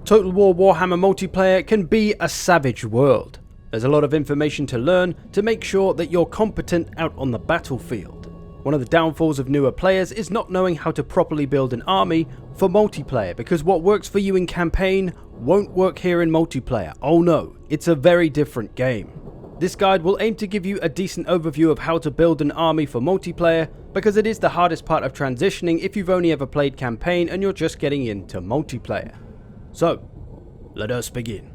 Total War Warhammer Multiplayer can be a savage world. There's a lot of information to learn to make sure that you're competent out on the battlefield. One of the downfalls of newer players is not knowing how to properly build an army for multiplayer, because what works for you in campaign won't work here in multiplayer. Oh no, it's a very different game. This guide will aim to give you a decent overview of how to build an army for multiplayer, because it is the hardest part of transitioning if you've only ever played campaign and you're just getting into multiplayer. So, let us begin.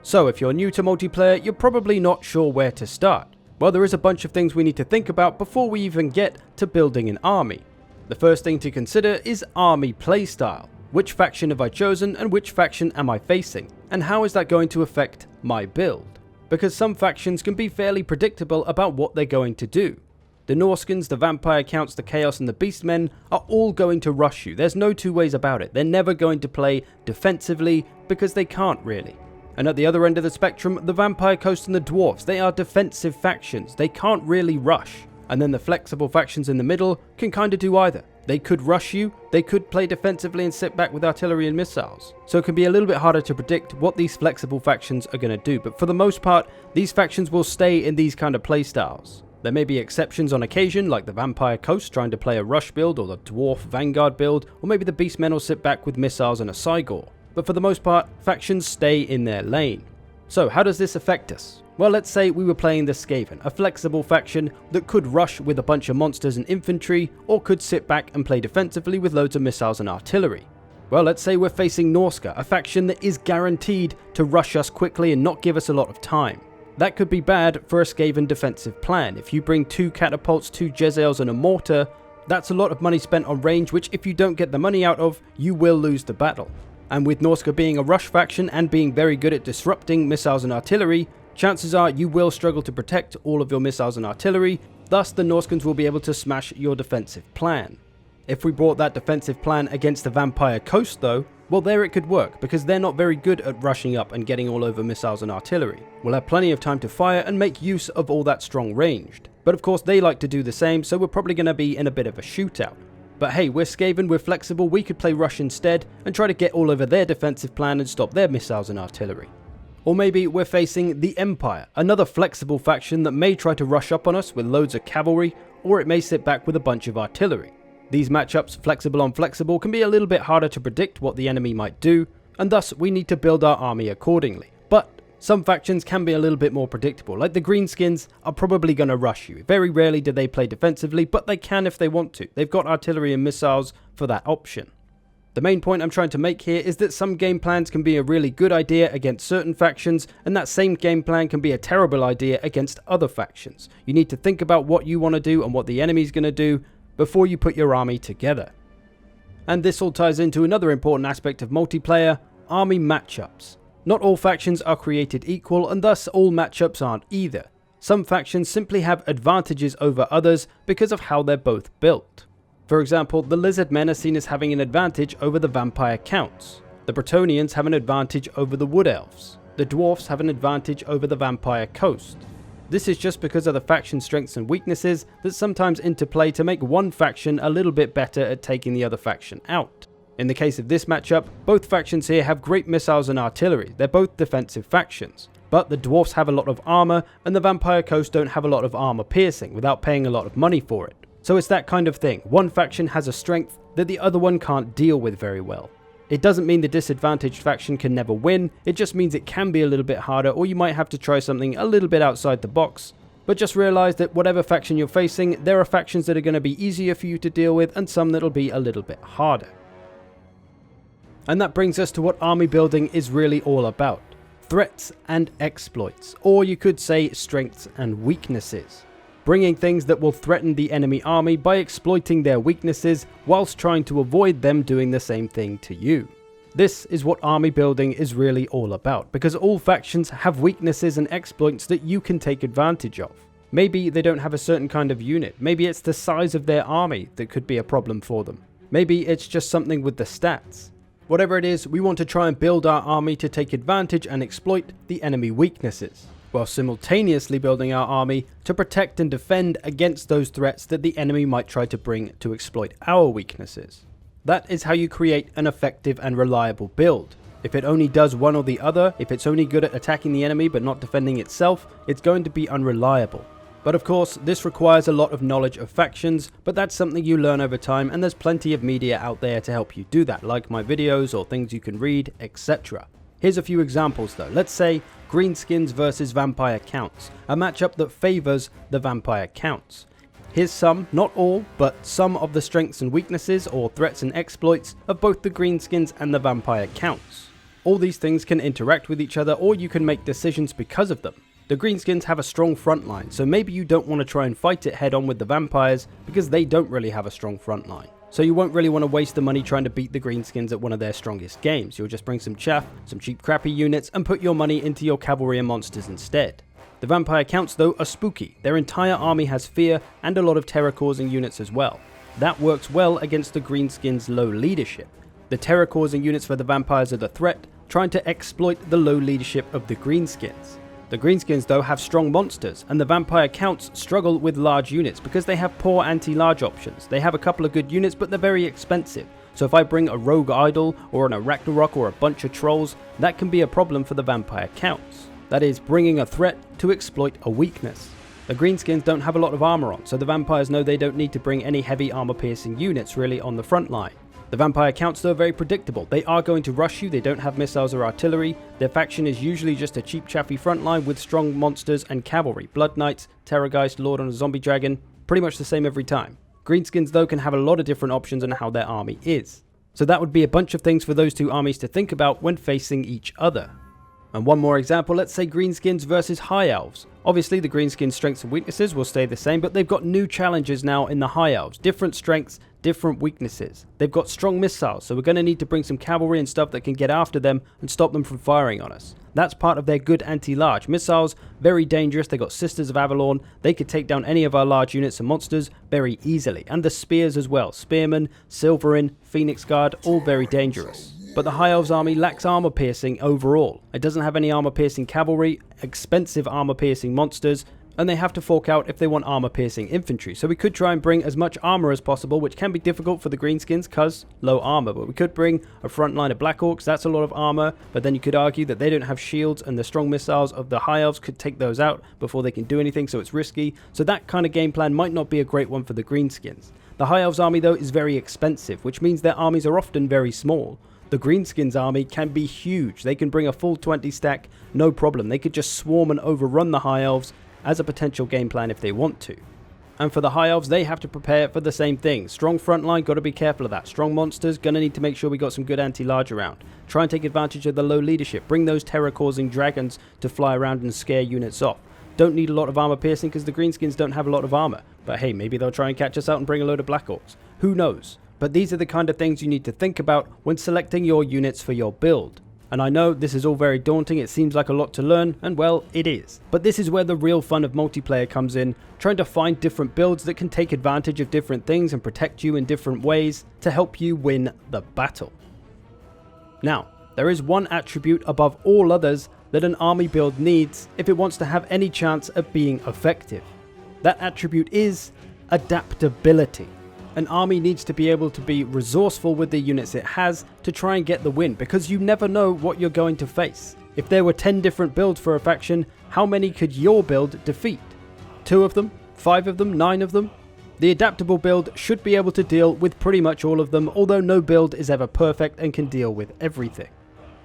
So if you're new to multiplayer, you're probably not sure where to start. Well, there is a bunch of things we need to think about before we even get to building an army. The first thing to consider is army playstyle. Which faction have I chosen and which faction am I facing? And how is that going to affect my build? Because some factions can be fairly predictable about what they're going to do. The Norskins, the Vampire Counts, the Chaos and the Beastmen are all going to rush you. There's no two ways about it. They're never going to play defensively because they can't really. And at the other end of the spectrum, the Vampire Coast and the Dwarves, they are defensive factions. They can't really rush. And then the flexible factions in the middle can kind of do either. They could rush you, they could play defensively and sit back with artillery and missiles. So it can be a little bit harder to predict what these flexible factions are going to do. But for the most part, these factions will stay in these kind of playstyles. There may be exceptions on occasion, like the Vampire Coast trying to play a rush build or the Dwarf Vanguard build, or maybe the Beastmen will sit back with missiles and a Cygor. But for the most part, factions stay in their lane. So how does this affect us? Well, let's say we were playing the Skaven, a flexible faction that could rush with a bunch of monsters and infantry, or could sit back and play defensively with loads of missiles and artillery. Well, let's say we're facing Norska, a faction that is guaranteed to rush us quickly and not give us a lot of time. That could be bad for a Skaven defensive plan. If you bring 2 catapults, 2 Jezzails and a mortar, that's a lot of money spent on range, which if you don't get the money out of, you will lose the battle. And with Norska being a rush faction and being very good at disrupting missiles and artillery, chances are you will struggle to protect all of your missiles and artillery, thus the Norskins will be able to smash your defensive plan. If we brought that defensive plan against the Vampire Coast though, well there it could work, because they're not very good at rushing up and getting all over missiles and artillery. We'll have plenty of time to fire and make use of all that strong ranged. But of course they like to do the same, so we're probably going to be in a bit of a shootout. But hey, we're Skaven, we're flexible, we could play rush instead and try to get all over their defensive plan and stop their missiles and artillery. Or maybe we're facing the Empire, another flexible faction that may try to rush up on us with loads of cavalry, or it may sit back with a bunch of artillery. These matchups, flexible on flexible, can be a little bit harder to predict what the enemy might do, and thus we need to build our army accordingly. But some factions can be a little bit more predictable, like the Greenskins are probably going to rush you. Very rarely do they play defensively, but they can if they want to. They've got artillery and missiles for that option. The main point I'm trying to make here is that some game plans can be a really good idea against certain factions, and that same game plan can be a terrible idea against other factions. You need to think about what you want to do and what the enemy's going to do before you put your army together. And this all ties into another important aspect of multiplayer, army matchups. Not all factions are created equal, and thus all matchups aren't either. Some factions simply have advantages over others because of how they're both built. For example, the Lizard Men are seen as having an advantage over the Vampire Counts. The Bretonnians have an advantage over the Wood Elves. The Dwarfs have an advantage over the Vampire Coast. This is just because of the faction strengths and weaknesses that sometimes interplay to make one faction a little bit better at taking the other faction out. In the case of this matchup, both factions here have great missiles and artillery. They're both defensive factions. But the Dwarfs have a lot of armor, and the Vampire Coast don't have a lot of armor piercing without paying a lot of money for it. So it's that kind of thing. One faction has a strength that the other one can't deal with very well. It doesn't mean the disadvantaged faction can never win, it just means it can be a little bit harder, or you might have to try something a little bit outside the box. But just realize that whatever faction you're facing, there are factions that are going to be easier for you to deal with and some that'll be a little bit harder. And that brings us to what army building is really all about. Threats and exploits, or you could say strengths and weaknesses. Bringing things that will threaten the enemy army by exploiting their weaknesses whilst trying to avoid them doing the same thing to you. This is what army building is really all about, because all factions have weaknesses and exploits that you can take advantage of. Maybe they don't have a certain kind of unit, maybe it's the size of their army that could be a problem for them. Maybe it's just something with the stats. Whatever it is, we want to try and build our army to take advantage and exploit the enemy weaknesses, while simultaneously building our army to protect and defend against those threats that the enemy might try to bring to exploit our weaknesses. That is how you create an effective and reliable build. If it only does one or the other, if it's only good at attacking the enemy but not defending itself, it's going to be unreliable. But of course, this requires a lot of knowledge of factions, but that's something you learn over time, and there's plenty of media out there to help you do that, like my videos or things you can read, etc. Here's a few examples though. Let's say greenskins versus vampire counts, a matchup that favors the vampire counts. Here's some, not all, but some of the strengths and weaknesses or threats and exploits of both the greenskins and the vampire counts. All these things can interact with each other, or you can make decisions because of them. The greenskins have a strong front line, so maybe you don't want to try and fight it head on with the vampires because they don't really have a strong front line. So you won't really want to waste the money trying to beat the greenskins at one of their strongest games. You'll just bring some chaff, some cheap crappy units, and put your money into your cavalry and monsters instead. The vampire counts though are spooky. Their entire army has fear and a lot of terror causing units as well. That works well against the greenskins' low leadership. The terror causing units for the vampires are the threat, trying to exploit the low leadership of the greenskins. The greenskins though have strong monsters, and the vampire counts struggle with large units because they have poor anti-large options. They have a couple of good units, but they're very expensive. So if I bring a rogue idol or an Arachnarok or a bunch of trolls, that can be a problem for the vampire counts. That is, bringing a threat to exploit a weakness. The greenskins don't have a lot of armor on, so the vampires know they don't need to bring any heavy armor piercing units really on the front line. The vampire counts though are very predictable. They are going to rush you, they don't have missiles or artillery, their faction is usually just a cheap chaffy frontline with strong monsters and cavalry. Blood Knights, Terrorgeist, Lord on a Zombie Dragon, pretty much the same every time. Greenskins though can have a lot of different options on how their army is. So that would be a bunch of things for those two armies to think about when facing each other. And one more example, let's say greenskins versus high elves. Obviously the greenskins' strengths and weaknesses will stay the same, but they've got new challenges now in the high elves. Different strengths, different weaknesses. They've got strong missiles, so we're going to need to bring some cavalry and stuff that can get after them and stop them from firing on us. That's part of their good anti-large. Missiles, very dangerous. They got Sisters of Avalon. They could take down any of our large units and monsters very easily. And the spears as well. Spearmen, Silverin, Phoenix Guard, all very dangerous. But the High Elves army lacks armor piercing overall. It doesn't have any armor piercing cavalry, expensive armor piercing monsters, and they have to fork out if they want armor piercing infantry. So we could try and bring as much armor as possible, which can be difficult for the greenskins because low armor. But we could bring a front line of Black Orcs, that's a lot of armor, but then you could argue that they don't have shields and the strong missiles of the High Elves could take those out before they can do anything, so it's risky. So that kind of game plan might not be a great one for the greenskins. The High Elves army though is very expensive, which means their armies are often very small. The greenskins army can be huge. They can bring a full 20 stack, no problem. They could just swarm and overrun the High Elves as a potential game plan if they want to. And for the High Elves, they have to prepare for the same thing. Strong front line, got to be careful of that. Strong monsters, gonna need to make sure we got some good anti-large around. Try and take advantage of the low leadership. Bring those terror-causing dragons to fly around and scare units off. Don't need a lot of armor piercing because the greenskins don't have a lot of armor. But hey, maybe they'll try and catch us out and bring a load of Black Orcs. Who knows? But these are the kind of things you need to think about when selecting your units for your build. And I know this is all very daunting, it seems like a lot to learn, and well, it is. But this is where the real fun of multiplayer comes in, trying to find different builds that can take advantage of different things and protect you in different ways to help you win the battle. Now, there is one attribute above all others that an army build needs if it wants to have any chance of being effective. That attribute is adaptability. An army needs to be able to be resourceful with the units it has to try and get the win, because you never know what you're going to face. If there were 10 different builds for a faction, how many could your build defeat? 2 of them? 5 of them? 9 of them? The adaptable build should be able to deal with pretty much all of them, although no build is ever perfect and can deal with everything.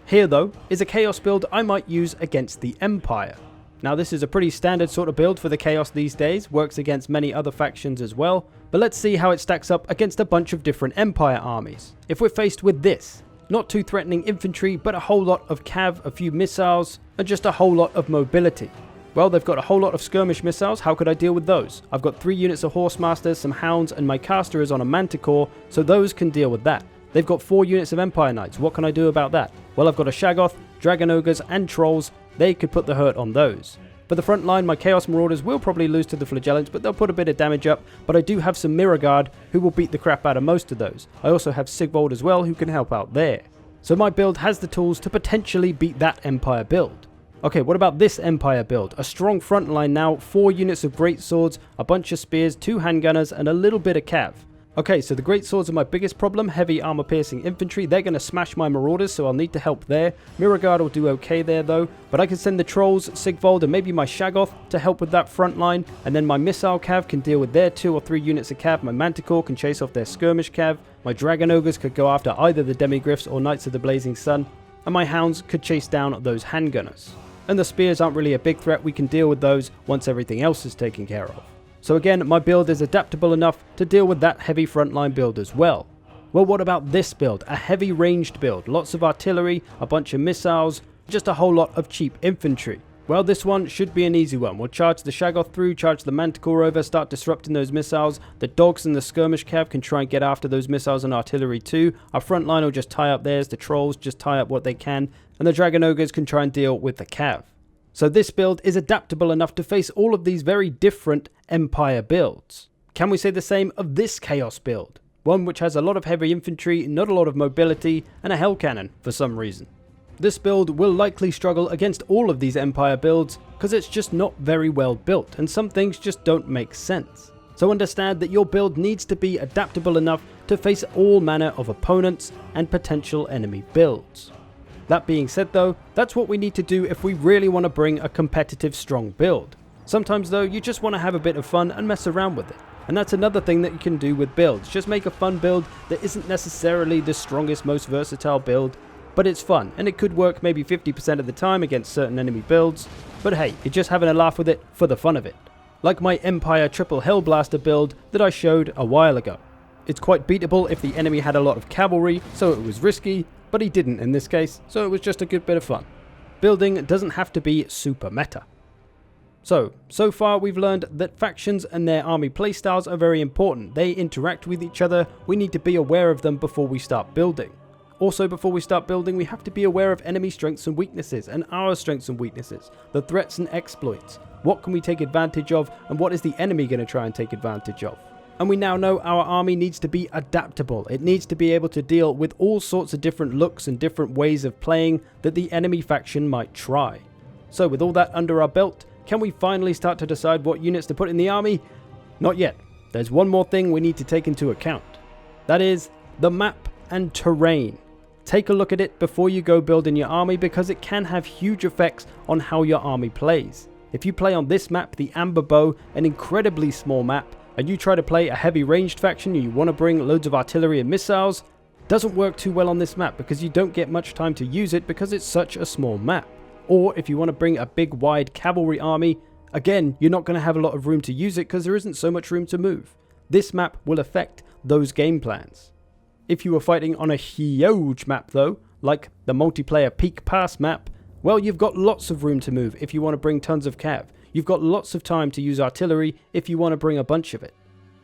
Here though is a chaos build I might use against the Empire. Now this is a pretty standard sort of build for the chaos these days, works against many other factions as well, but let's see how it stacks up against a bunch of different Empire armies. If we're faced with this, not too threatening infantry, but a whole lot of cav, a few missiles, and just a whole lot of mobility. Well, they've got a whole lot of skirmish missiles, how could I deal with those? I've got 3 units of Horsemasters, some Hounds, and my caster is on a Manticore, so those can deal with that. They've got 4 units of Empire Knights, what can I do about that? Well, I've got a Shaggoth, Dragon Ogres, and Trolls, they could put the hurt on those. For the front line, my Chaos Marauders will probably lose to the Flagellants, but they'll put a bit of damage up, but I do have some Mirror Guard who will beat the crap out of most of those. I also have Sigvold as well who can help out there. So my build has the tools to potentially beat that Empire build. Okay, what about this Empire build? A strong front line now, 4 units of great swords, a bunch of spears, 2 handgunners, and a little bit of cav. Okay, so the great swords are my biggest problem. Heavy armor piercing infantry, they're going to smash my marauders, so I'll need to help there. Mirror guard will do okay there though, but I can send the trolls, Sigvold, and maybe my Shaggoth to help with that front line, and then my missile cav can deal with their 2 or 3 units of cav. My manticore can chase off their skirmish cav. My dragon ogres could go after either the demigryphs or knights of the blazing sun, and my hounds could chase down those handgunners. And the spears aren't really a big threat, we can deal with those once everything else is taken care of. So again, my build is adaptable enough to deal with that heavy frontline build as well. Well, what about this build? A heavy ranged build, lots of artillery, a bunch of missiles, just a whole lot of cheap infantry. Well, this one should be an easy one. We'll charge the Shaggoth through, charge the Manticore over, start disrupting those missiles. The dogs and the skirmish cav can try and get after those missiles and artillery too. Our front line will just tie up theirs, the trolls just tie up what they can, and the dragon ogres can try and deal with the cav. So this build is adaptable enough to face all of these very different Empire builds. Can we say the same of this Chaos build? One which has a lot of heavy infantry, not a lot of mobility, and a hell cannon for some reason. This build will likely struggle against all of these Empire builds because it's just not very well built and some things just don't make sense. So understand that your build needs to be adaptable enough to face all manner of opponents and potential enemy builds. That being said though, that's what we need to do if we really want to bring a competitive strong build. Sometimes though, you just want to have a bit of fun and mess around with it. And that's another thing that you can do with builds. Just make a fun build that isn't necessarily the strongest, most versatile build, but it's fun and it could work maybe 50% of the time against certain enemy builds. But hey, you're just having a laugh with it for the fun of it. Like my Empire Triple Hellblaster build that I showed a while ago. It's quite beatable if the enemy had a lot of cavalry, so it was risky, but he didn't in this case, so it was just a good bit of fun. Building doesn't have to be super meta. So far we've learned that factions and their army playstyles are very important. They interact with each other, we need to be aware of them before we start building. Also, before we start building, we have to be aware of enemy strengths and weaknesses, and our strengths and weaknesses, the threats and exploits. What can we take advantage of, and what is the enemy going to try and take advantage of? And we now know our army needs to be adaptable. It needs to be able to deal with all sorts of different looks and different ways of playing that the enemy faction might try. So with all that under our belt, can we finally start to decide what units to put in the army? Not yet. There's one more thing we need to take into account. That is the map and terrain. Take a look at it before you go building your army because it can have huge effects on how your army plays. If you play on this map, the Amber Bow, an incredibly small map, and you try to play a heavy ranged faction and you want to bring loads of artillery and missiles, doesn't work too well on this map because you don't get much time to use it because it's such a small map. Or if you want to bring a big wide cavalry army, again, you're not going to have a lot of room to use it because there isn't so much room to move. This map will affect those game plans. If you were fighting on a huge map though, like the multiplayer Peak Pass map, well, you've got lots of room to move if you want to bring tons of cav. You've got lots of time to use artillery if you want to bring a bunch of it.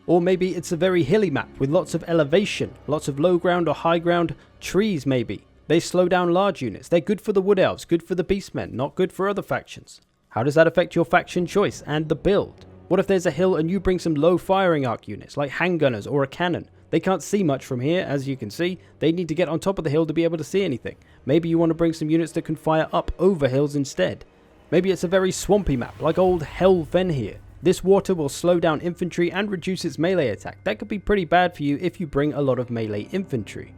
Or maybe it's a very hilly map with lots of elevation, lots of low ground or high ground, trees maybe. They slow down large units. They're good for the Wood Elves, good for the Beastmen, not good for other factions. How does that affect your faction choice and the build? What if there's a hill and you bring some low firing arc units like handgunners or a cannon? They can't see much from here, as you can see. They need to get on top of the hill to be able to see anything. Maybe you want to bring some units that can fire up over hills instead. Maybe it's a very swampy map, like old Hell Fen here. This water will slow down infantry and reduce its melee attack. That could be pretty bad for you if you bring a lot of melee infantry.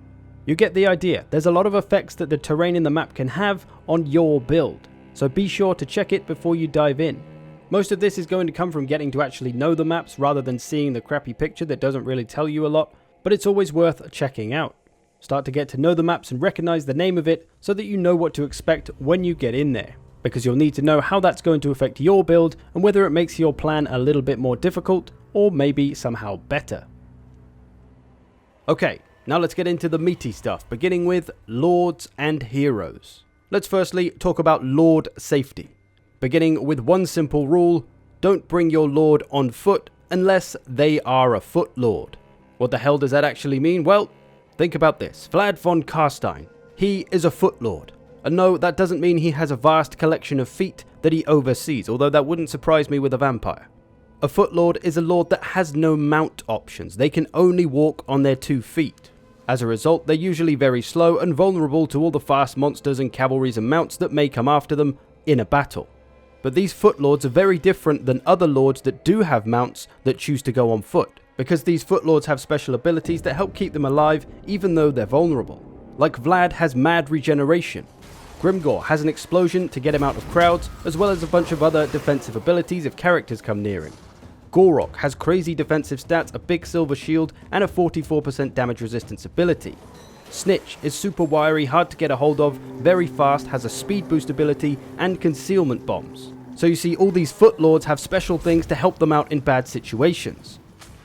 You get the idea. There's a lot of effects that the terrain in the map can have on your build. So be sure to check it before you dive in. Most of this is going to come from getting to actually know the maps rather than seeing the crappy picture that doesn't really tell you a lot, but it's always worth checking out. Start to get to know the maps and recognize the name of it so that you know what to expect when you get in there, because you'll need to know how that's going to affect your build and whether it makes your plan a little bit more difficult or maybe somehow better. Okay, now let's get into the meaty stuff, beginning with Lords and Heroes. Let's firstly talk about Lord safety. Beginning with one simple rule: don't bring your Lord on foot unless they are a foot Lord. What the hell does that actually mean? Well, think about this. Vlad von Carstein, he is a foot Lord. And no, that doesn't mean he has a vast collection of feet that he oversees, although that wouldn't surprise me with a vampire. A foot Lord is a Lord that has no mount options. They can only walk on their 2 feet. As a result, they're usually very slow and vulnerable to all the fast monsters and cavalries and mounts that may come after them in a battle. But these foot lords are very different than other lords that do have mounts that choose to go on foot, because these Footlords have special abilities that help keep them alive even though they're vulnerable. Like Vlad has mad regeneration, Grimgor has an explosion to get him out of crowds, as well as a bunch of other defensive abilities if characters come near him. Gorok has crazy defensive stats, a big silver shield, and a 44% damage resistance ability. Snitch is super wiry, hard to get a hold of, very fast, has a speed boost ability, and concealment bombs. So you see, all these Footlords have special things to help them out in bad situations.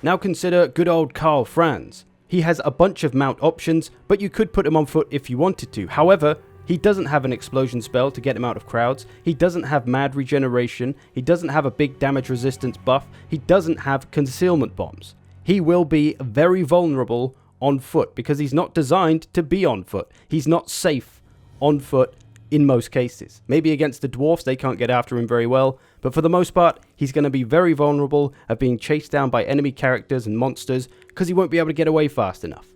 Now consider good old Karl Franz. He has a bunch of mount options, but you could put him on foot if you wanted to. However, he doesn't have an explosion spell to get him out of crowds, he doesn't have mad regeneration, he doesn't have a big damage resistance buff, he doesn't have concealment bombs. He will be very vulnerable on foot because he's not designed to be on foot. He's not safe on foot in most cases. Maybe against the dwarfs they can't get after him very well, but for the most part he's going to be very vulnerable at being chased down by enemy characters and monsters because he won't be able to get away fast enough.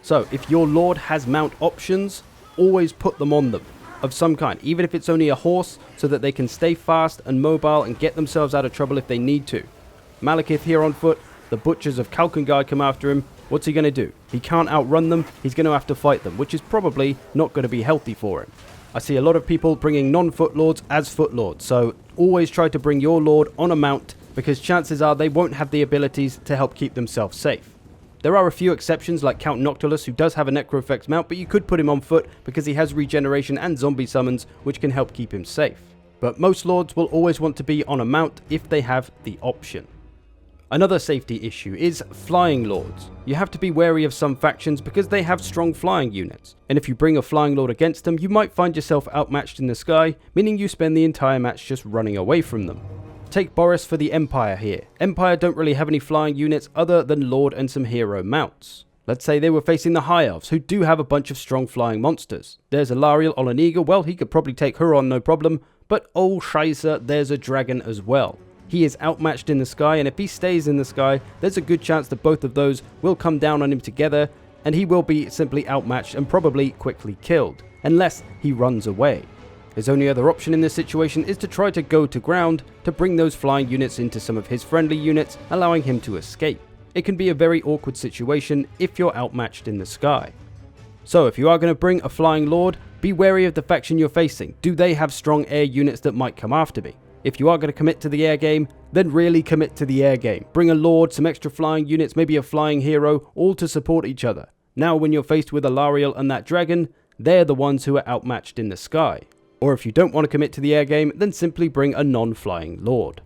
So if your lord has mount options, always put them on them of some kind, even if it's only a horse, so that they can stay fast and mobile and get themselves out of trouble if they need to. Malekith here on foot, the butchers of Kalkengard come after him. What's he going to do? He can't outrun them, he's going to have to fight them, which is probably not going to be healthy for him. I see a lot of people bringing non-Footlords as Footlords, so always try to bring your lord on a mount, because chances are they won't have the abilities to help keep themselves safe. There are a few exceptions like Count Noctilus, who does have a Necroeffects mount, but you could put him on foot because he has regeneration and zombie summons, which can help keep him safe. But most lords will always want to be on a mount if they have the option. Another safety issue is flying lords. You have to be wary of some factions because they have strong flying units, and if you bring a flying lord against them, you might find yourself outmatched in the sky, meaning you spend the entire match just running away from them. Take Boris for the Empire here. Empire don't really have any flying units other than Lord and some hero mounts. Let's say they were facing the High Elves, who do have a bunch of strong flying monsters. There's Alariel on an eagle, well he could probably take her on no problem, but oh scheisse, there's a dragon as well. He is outmatched in the sky, and if he stays in the sky, there's a good chance that both of those will come down on him together, and he will be simply outmatched and probably quickly killed, unless he runs away. His only other option in this situation is to try to go to ground to bring those flying units into some of his friendly units, allowing him to escape. It can be a very awkward situation if you're outmatched in the sky. So if you are going to bring a flying lord, be wary of the faction you're facing. Do they have strong air units that might come after me? If you are going to commit to the air game, then really commit to the air game. Bring a lord, some extra flying units, maybe a flying hero, all to support each other. Now when you're faced with Alariel and that dragon, they're the ones who are outmatched in the sky. Or if you don't want to commit to the air game, then simply bring a non-flying lord.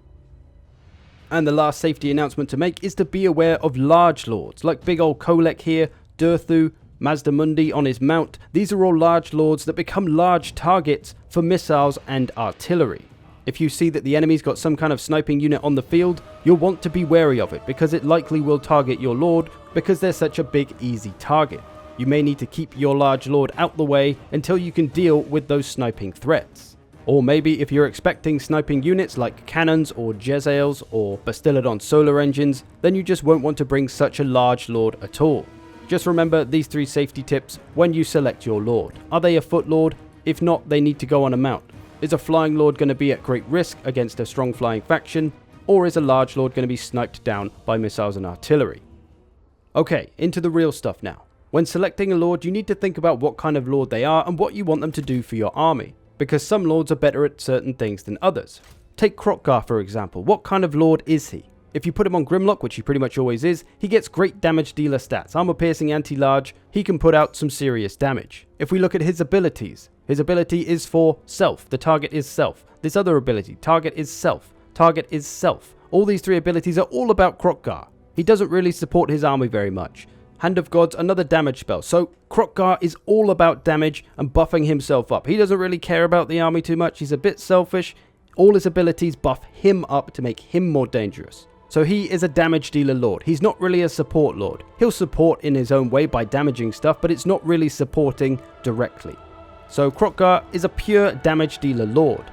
And the last safety announcement to make is to be aware of large lords, like big old Kolek here, Durthu, Mazdamundi on his mount. These are all large lords that become large targets for missiles and artillery. If you see that the enemy's got some kind of sniping unit on the field, you'll want to be wary of it, because it likely will target your lord because they're such a big easy target. You may need to keep your large lord out the way until you can deal with those sniping threats. Or maybe if you're expecting sniping units like cannons or Jezzails or Bastiladon solar engines, then you just won't want to bring such a large lord at all. Just remember these 3 safety tips when you select your lord. Are they a foot lord? If not, they need to go on a mount. Is a flying lord going to be at great risk against a strong flying faction? Or is a large lord going to be sniped down by missiles and artillery? Okay, into the real stuff now. When selecting a lord, you need to think about what kind of lord they are and what you want them to do for your army, because some lords are better at certain things than others. Take Krotkar for example. What kind of lord is he? If you put him on Grimlock, which he pretty much always is, he gets great damage dealer stats. Armor piercing, anti-large, he can put out some serious damage. If we look at his ability is for self. The target is self. This other ability, target is self. Target is self. All these 3 abilities are all about Krotkar. He doesn't really support his army very much. Hand of Gods, another damage spell. So Krotkar is all about damage and buffing himself up. He doesn't really care about the army too much. He's a bit selfish. All his abilities buff him up to make him more dangerous. So he is a damage dealer lord. He's not really a support lord. He'll support in his own way by damaging stuff, but it's not really supporting directly. So Krotkar is a pure damage dealer lord.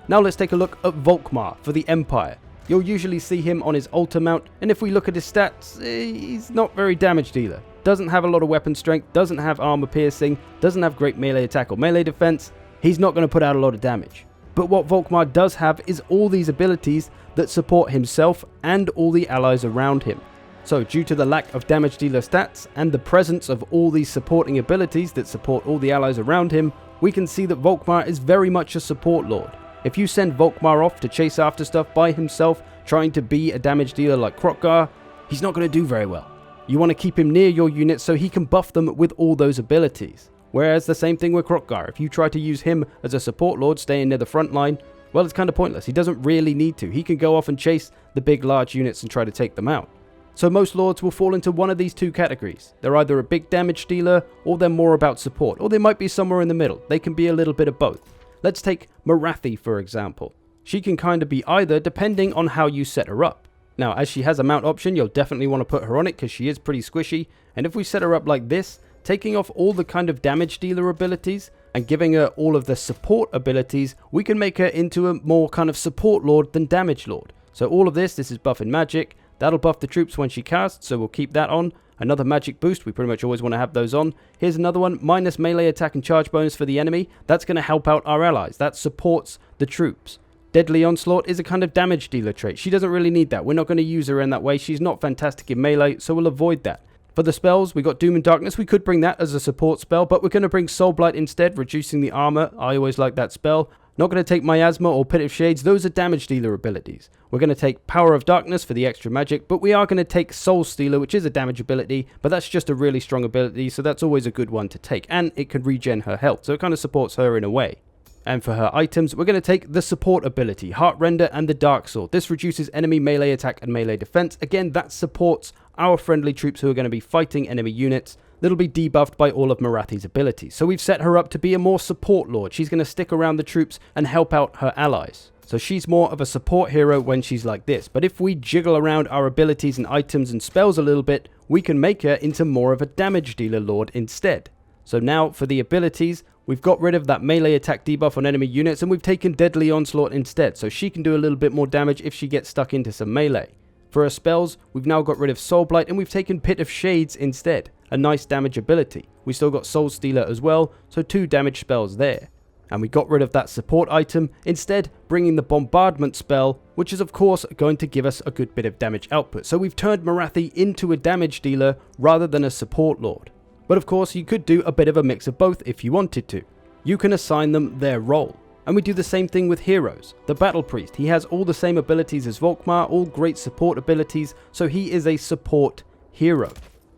Now let's take a look at Volkmar for the Empire. You'll usually see him on his altar mount, and if we look at his stats, he's not very damage dealer. Doesn't have a lot of weapon strength, doesn't have armor piercing, doesn't have great melee attack or melee defense. He's not going to put out a lot of damage. But what Volkmar does have is all these abilities that support himself and all the allies around him. So due to the lack of damage dealer stats and the presence of all these supporting abilities that support all the allies around him, we can see that Volkmar is very much a support lord. If you send Volkmar off to chase after stuff by himself, trying to be a damage dealer like Krotkgar, he's not going to do very well. You want to keep him near your units so he can buff them with all those abilities. Whereas the same thing with Krotkgar, if you try to use him as a support lord staying near the front line, well, it's kind of pointless. He doesn't really need to. He can go off and chase the big large units and try to take them out. So most lords will fall into one of these two categories. They're either a big damage dealer or they're more about support, or they might be somewhere in the middle. They can be a little bit of both. Let's take Morathi for example. She can kind of be either depending on how you set her up. Now, as she has a mount option, you'll definitely want to put her on it because she is pretty squishy. And if we set her up like this, taking off all the kind of damage dealer abilities and giving her all of the support abilities, we can make her into a more kind of support lord than damage lord. So all of this is buffing magic. That'll buff the troops when she casts, so we'll keep that on. Another magic boost, we pretty much always want to have those on. Here's another one, minus melee attack and charge bonus for the enemy. That's going to help out our allies. That supports the troops. Deadly Onslaught is a kind of damage dealer trait. She doesn't really need that. We're not going to use her in that way. She's not fantastic in melee, so we'll avoid that. For the spells, we got Doom and Darkness. We could bring that as a support spell, but we're going to bring Soul Blight instead, reducing the armor. I always like that spell. Not going to take Miasma or Pit of Shades. Those are damage dealer abilities. We're going to take Power of Darkness for the extra magic, but we are going to take Soul Stealer, which is a damage ability, but that's just a really strong ability, so that's always a good one to take. And it can regen her health, so it kind of supports her in a way. And for her items, we're going to take the support ability, Heartrender and the Dark Sword. This reduces enemy melee attack and melee defense. Again, that supports our friendly troops who are going to be fighting enemy units. That'll be debuffed by all of Morathi's abilities. So we've set her up to be a more support lord. She's going to stick around the troops and help out her allies. So she's more of a support hero when she's like this. But if we jiggle around our abilities and items and spells a little bit, we can make her into more of a damage dealer lord instead. So now for the abilities, we've got rid of that melee attack debuff on enemy units and we've taken Deadly Onslaught instead. So she can do a little bit more damage if she gets stuck into some melee. For her spells, we've now got rid of Soul Blight and we've taken Pit of Shades instead. A nice damage ability. We still got Soul Stealer as well, so 2 damage spells there. And we got rid of that support item, instead bringing the Bombardment spell, which is of course going to give us a good bit of damage output. So we've turned Morathi into a damage dealer rather than a support lord. But of course you could do a bit of a mix of both if you wanted to. You can assign them their role. And we do the same thing with heroes. The Battle Priest, he has all the same abilities as Volkmar, all great support abilities, so he is a support hero.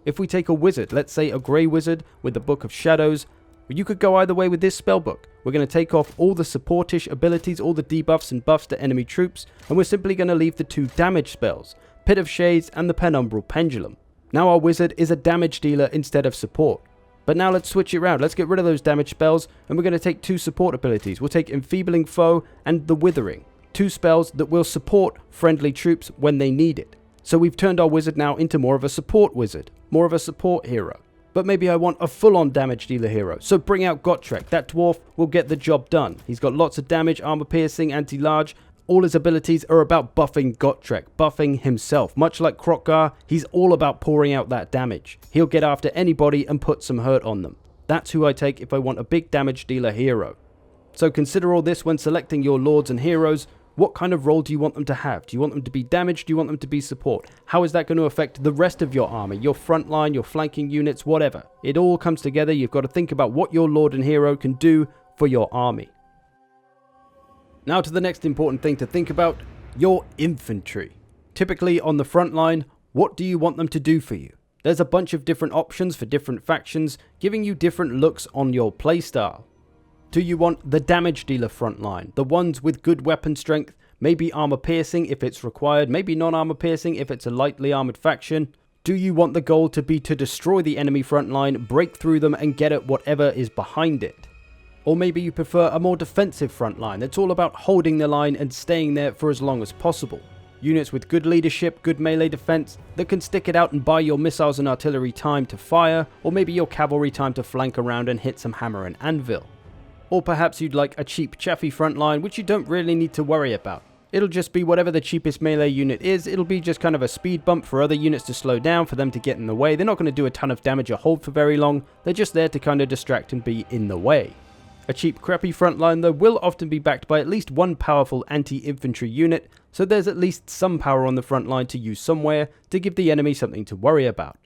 If we take a wizard, let's say a grey wizard with the Book of Shadows, you could go either way with this spellbook. We're going to take off all the supportish abilities, all the debuffs and buffs to enemy troops, and we're simply going to leave the 2 damage spells, Pit of Shades and the Penumbral Pendulum. Now our wizard is a damage dealer instead of support. But now let's switch it around. Let's get rid of those damage spells and we're going to take 2 support abilities. We'll take Enfeebling Foe and the Withering. 2 spells that will support friendly troops when they need it. So we've turned our wizard now into more of a support wizard, more of a support hero. But maybe I want a full-on damage dealer hero. So bring out Gotrek. That dwarf will get the job done. He's got lots of damage, armor piercing, anti-large. All his abilities are about buffing Gotrek, buffing himself. Much like Krotkgar, he's all about pouring out that damage. He'll get after anybody and put some hurt on them. That's who I take if I want a big damage dealer hero. So consider all this when selecting your lords and heroes. What kind of role do you want them to have? Do you want them to be damage? Do you want them to be support? How is that going to affect the rest of your army, your front line, your flanking units, whatever? It all comes together. You've got to think about what your lord and hero can do for your army. Now to the next important thing to think about, your infantry. Typically on the front line, what do you want them to do for you? There's a bunch of different options for different factions, giving you different looks on your playstyle. Do you want the damage dealer front line, the ones with good weapon strength, maybe armor piercing if it's required, maybe non-armor piercing if it's a lightly armored faction? Do you want the goal to be to destroy the enemy front line, break through them and get at whatever is behind it? Or maybe you prefer a more defensive front line that's all about holding the line and staying there for as long as possible. Units with good leadership, good melee defense that can stick it out and buy your missiles and artillery time to fire, or maybe your cavalry time to flank around and hit some hammer and anvil. Or perhaps you'd like a cheap chaffy front line which you don't really need to worry about. It'll just be whatever the cheapest melee unit is. It'll be just kind of a speed bump for other units to slow down, for them to get in the way. They're not going to do a ton of damage or hold for very long. They're just there to kind of distract and be in the way. A cheap crappy frontline though will often be backed by at least one powerful anti-infantry unit, so there's at least some power on the front line to use somewhere to give the enemy something to worry about.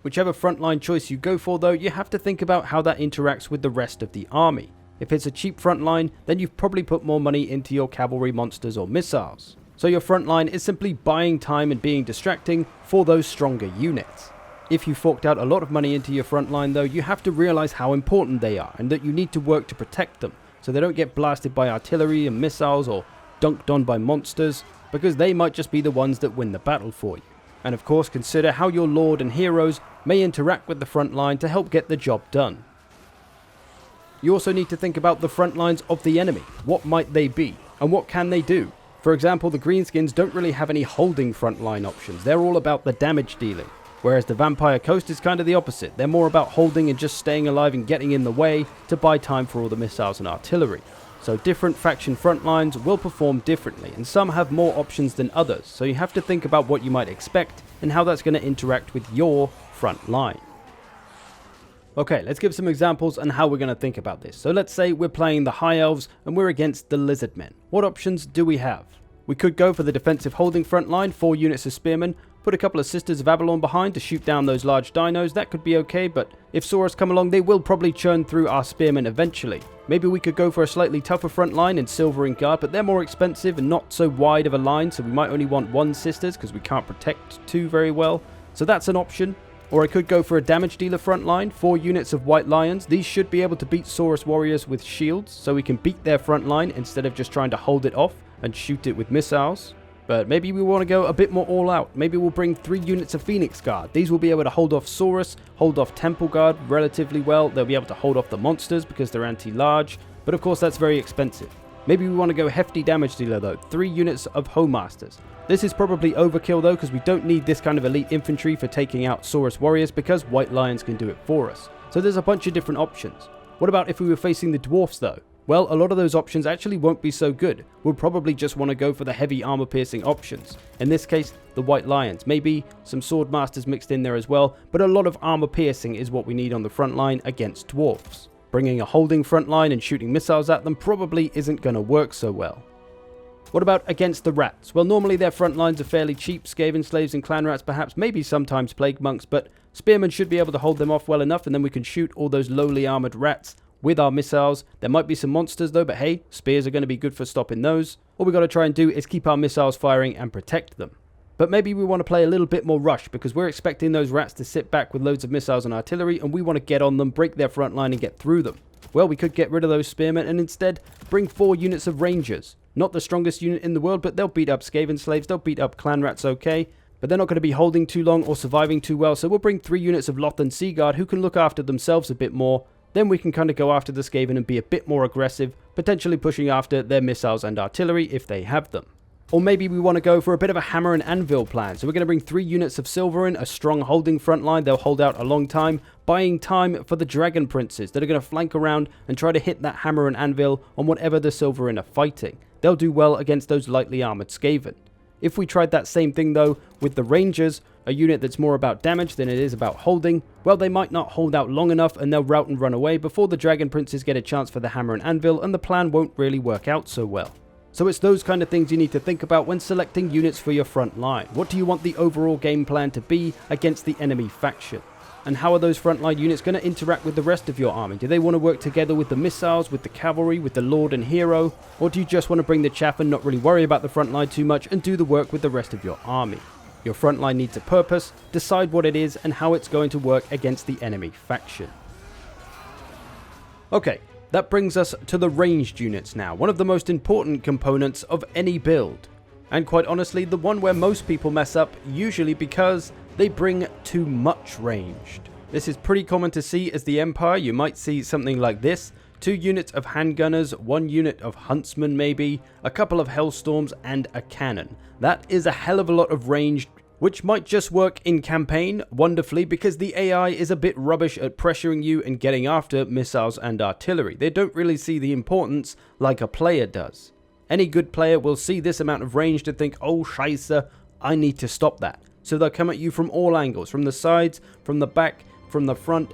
Whichever frontline choice you go for though, you have to think about how that interacts with the rest of the army. If it's a cheap frontline, then you've probably put more money into your cavalry monsters or missiles. So your frontline is simply buying time and being distracting for those stronger units. If you forked out a lot of money into your frontline though, you have to realize how important they are and that you need to work to protect them so they don't get blasted by artillery and missiles or dunked on by monsters, because they might just be the ones that win the battle for you. And of course consider how your lord and heroes may interact with the front line to help get the job done. You also need to think about the front lines of the enemy. What might they be and what can they do? For example, the greenskins don't really have any holding frontline options, they're all about the damage dealing. Whereas the Vampire Coast is kind of the opposite. They're more about holding and just staying alive and getting in the way to buy time for all the missiles and artillery. So different faction front lines will perform differently, and some have more options than others, so you have to think about what you might expect and how that's going to interact with your front line. Okay, let's give some examples on how we're going to think about this. So let's say we're playing the High Elves and we're against the Lizard Men. What options do we have? We could go for the defensive holding front line, 4 units of Spearmen, put a couple of Sisters of Avalon behind to shoot down those large dinos. That could be okay, but if Saurus come along, they will probably churn through our Spearmen eventually. Maybe we could go for a slightly tougher front line in Silver and Guard, but they're more expensive and not so wide of a line, so we might only want 1 Sisters because we can't protect 2 very well. So that's an option. Or I could go for a damage dealer front line, 4 units of White Lions. These should be able to beat Saurus warriors with shields, so we can beat their front line instead of just trying to hold it off and shoot it with missiles. But maybe we want to go a bit more all out. Maybe we'll bring 3 units of Phoenix Guard. These will be able to hold off Saurus, hold off Temple Guard relatively well. They'll be able to hold off the monsters because they're anti-large, but of course that's very expensive. Maybe we want to go hefty damage dealer though, 3 units of Homemasters. This is probably overkill though, because we don't need this kind of elite infantry for taking out Saurus warriors because White Lions can do it for us. So there's a bunch of different options. What about if we were facing the dwarfs though? Well, a lot of those options actually won't be so good. We'll probably just want to go for the heavy armor piercing options. In this case, the White Lions. Maybe some Sword Masters mixed in there as well, but a lot of armor piercing is what we need on the front line against dwarfs. Bringing a holding front line and shooting missiles at them probably isn't going to work so well. What about against the rats? Well, normally their front lines are fairly cheap, Skaven slaves and clan rats perhaps, maybe sometimes plague monks, but spearmen should be able to hold them off well enough, and then we can shoot all those lowly armored rats with our missiles. There might be some monsters though, but hey, spears are going to be good for stopping those. All we got to try and do is keep our missiles firing and protect them. But maybe we want to play a little bit more rush, because we're expecting those rats to sit back with loads of missiles and artillery, and we want to get on them, break their front line and get through them. Well, we could get rid of those spearmen and instead bring 4 units of rangers. Not the strongest unit in the world, but they'll beat up Skaven slaves, they'll beat up clan rats okay, but they're not going to be holding too long or surviving too well, so we'll bring 3 units of Loth and Seaguard who can look after themselves a bit more. Then we can kind of go after the Skaven and be a bit more aggressive, potentially pushing after their missiles and artillery if they have them. Or maybe we want to go for a bit of a hammer and anvil plan. So we're going to bring 3 units of Silverin, a strong holding front line. They'll hold out a long time, buying time for the Dragon Princes that are going to flank around and try to hit that hammer and anvil on whatever the Silverin are fighting. They'll do well against those lightly armored Skaven. If we tried that same thing though with the Rangers, a unit that's more about damage than it is about holding, well, they might not hold out long enough and they'll rout and run away before the Dragon Princes get a chance for the hammer and anvil, and the plan won't really work out so well. So it's those kind of things you need to think about when selecting units for your front line. What do you want the overall game plan to be against the enemy faction? And how are those frontline units going to interact with the rest of your army? Do they want to work together with the missiles, with the cavalry, with the lord and hero? Or do you just want to bring the chaff and not really worry about the front line too much and do the work with the rest of your army? Your front line needs a purpose, decide what it is and how it's going to work against the enemy faction. Okay. That brings us to the ranged units now, one of the most important components of any build. And quite honestly, the one where most people mess up, usually because they bring too much ranged. This is pretty common to see as the Empire. You might see something like this: 2 units of handgunners, 1 unit of huntsmen maybe, a couple of hellstorms and a cannon. That is a hell of a lot of ranged, which might just work in campaign wonderfully because the AI is a bit rubbish at pressuring you and getting after missiles and artillery. They don't really see the importance like a player does. Any good player will see this amount of range to think, oh scheisse, I need to stop that. So they'll come at you from all angles, from the sides, from the back, from the front.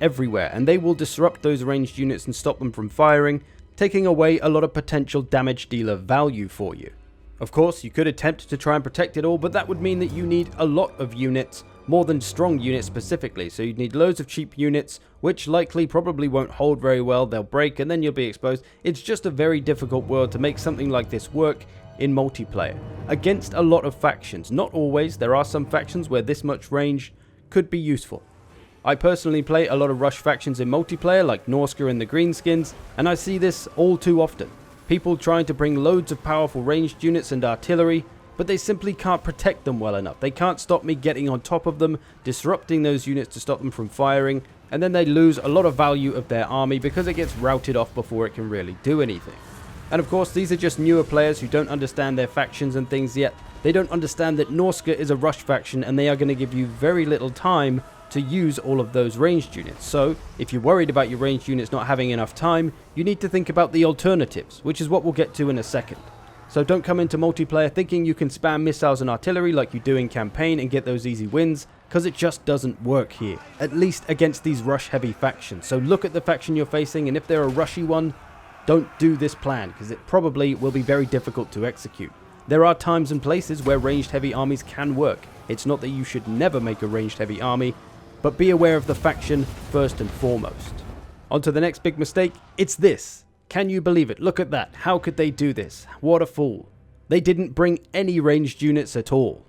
everywhere, and they will disrupt those ranged units and stop them from firing, taking away a lot of potential damage dealer value for you. Of course, you could attempt to try and protect it all, but that would mean that you need a lot of units, more than strong units specifically, so you'd need loads of cheap units, which likely probably won't hold very well, they'll break and then you'll be exposed. It's just a very difficult world to make something like this work in multiplayer, against a lot of factions. Not always, there are some factions where this much range could be useful. I personally play a lot of rush factions in multiplayer, like Norska and the Greenskins, and I see this all too often. People trying to bring loads of powerful ranged units and artillery, but they simply can't protect them well enough. They can't stop me getting on top of them, disrupting those units to stop them from firing, and then they lose a lot of value of their army because it gets routed off before it can really do anything. And of course, these are just newer players who don't understand their factions and things yet. They don't understand that Norska is a rush faction and they are going to give you very little time to use all of those ranged units. So, if you're worried about your ranged units not having enough time, you need to think about the alternatives, which is what we'll get to in a second. So don't come into multiplayer thinking you can spam missiles and artillery like you do in campaign and get those easy wins, because it just doesn't work here, at least against these rush heavy factions. So look at the faction you're facing, and if they're a rushy one, don't do this plan, because it probably will be very difficult to execute. There are times and places where ranged heavy armies can work. It's not that you should never make a ranged heavy army, but be aware of the faction first and foremost. On to the next big mistake, it's this. Can you believe it? Look at that. How could they do this? What a fool. They didn't bring any ranged units at all.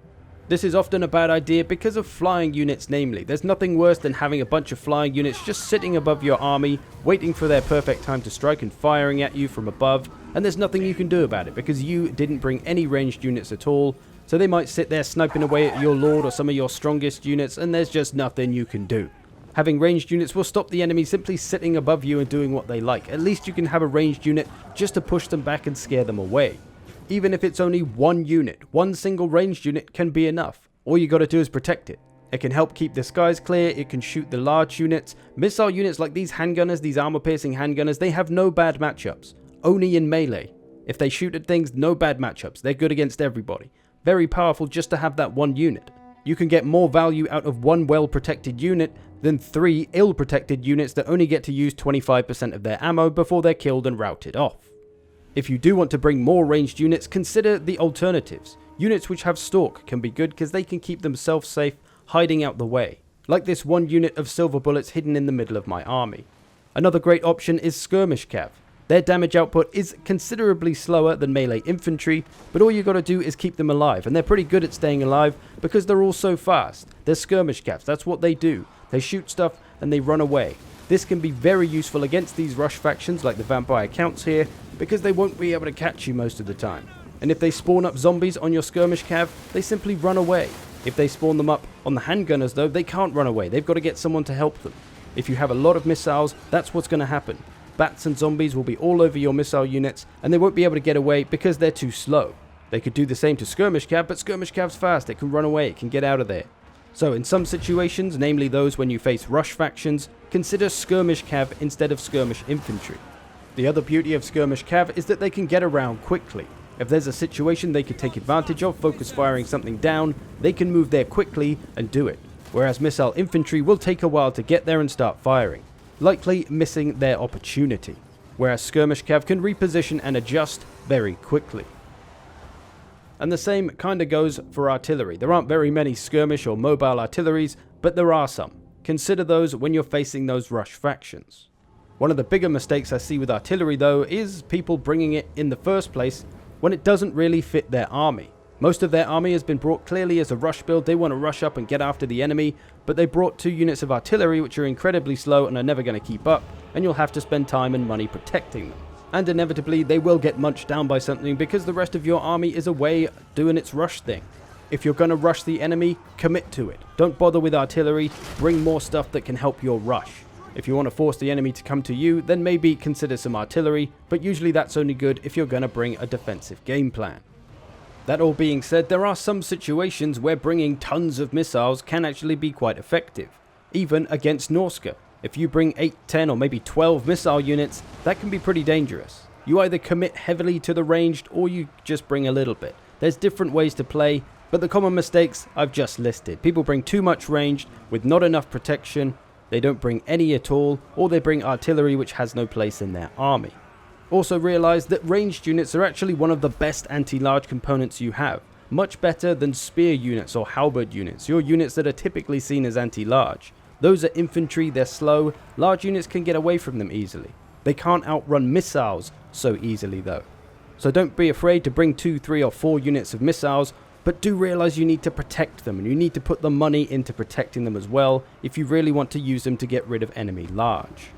This is often a bad idea because of flying units namely. There's nothing worse than having a bunch of flying units just sitting above your army, waiting for their perfect time to strike and firing at you from above, and there's nothing you can do about it because you didn't bring any ranged units at all. So they might sit there sniping away at your lord or some of your strongest units, and there's just nothing you can do. Having ranged units will stop the enemy simply sitting above you and doing what they like. At least you can have a ranged unit just to push them back and scare them away. Even if it's only one unit, one single ranged unit can be enough. All you gotta do is protect it. It can help keep the skies clear, it can shoot the large units. Missile units like these handgunners, these armor-piercing handgunners, they have no bad matchups. Only in melee. If they shoot at things, no bad matchups. They're good against everybody. Very powerful just to have that one unit. You can get more value out of one well-protected unit than 3 ill-protected units that only get to use 25% of their ammo before they're killed and routed off. If you do want to bring more ranged units, consider the alternatives. Units which have stalk can be good because they can keep themselves safe, hiding out the way. Like this one unit of silver bullets hidden in the middle of my army. Another great option is skirmish cav. Their damage output is considerably slower than melee infantry, but all you gotta do is keep them alive, and they're pretty good at staying alive because they're all so fast. They're skirmish cavs, that's what they do. They shoot stuff and they run away. This can be very useful against these rush factions like the vampire counts here, because they won't be able to catch you most of the time. And if they spawn up zombies on your skirmish cav, they simply run away. If they spawn them up on the handgunners though, they can't run away, they've got to get someone to help them. If you have a lot of missiles, that's what's going to happen. Bats and zombies will be all over your missile units, and they won't be able to get away because they're too slow. They could do the same to skirmish cav, but skirmish cav's fast, it can run away, it can get out of there. So in some situations, namely those when you face rush factions, consider skirmish cav instead of skirmish infantry. The other beauty of skirmish cav is that they can get around quickly. If there's a situation they could take advantage of, focus firing something down, they can move there quickly and do it. Whereas missile infantry will take a while to get there and start firing, likely missing their opportunity. Whereas skirmish cav can reposition and adjust very quickly. And the same kinda goes for artillery. There aren't very many skirmish or mobile artilleries, but there are some. Consider those when you're facing those rush factions. One of the bigger mistakes I see with artillery though is people bringing it in the first place when it doesn't really fit their army. Most of their army has been brought clearly as a rush build, they want to rush up and get after the enemy, but they brought 2 units of artillery which are incredibly slow and are never going to keep up, and you'll have to spend time and money protecting them. And inevitably they will get munched down by something because the rest of your army is away doing its rush thing. If you're going to rush the enemy, commit to it. Don't bother with artillery, bring more stuff that can help your rush. If you want to force the enemy to come to you, then maybe consider some artillery, but usually that's only good if you're going to bring a defensive game plan. That all being said, there are some situations where bringing tons of missiles can actually be quite effective, even against Norska. If you bring 8, 10 or maybe 12 missile units, that can be pretty dangerous. You either commit heavily to the ranged or you just bring a little bit. There's different ways to play, but the common mistakes I've just listed. People bring too much ranged with not enough protection, They don't bring any at all, or they bring artillery which has no place in their army. Also realise that ranged units are actually one of the best anti-large components you have. Much better than spear units or halberd units, your units that are typically seen as anti-large. Those are infantry, they're slow, large units can get away from them easily. They can't outrun missiles so easily though. So don't be afraid to bring 2, 3 or 4 units of missiles, but do realise you need to protect them, and you need to put the money into protecting them as well if you really want to use them to get rid of enemy large.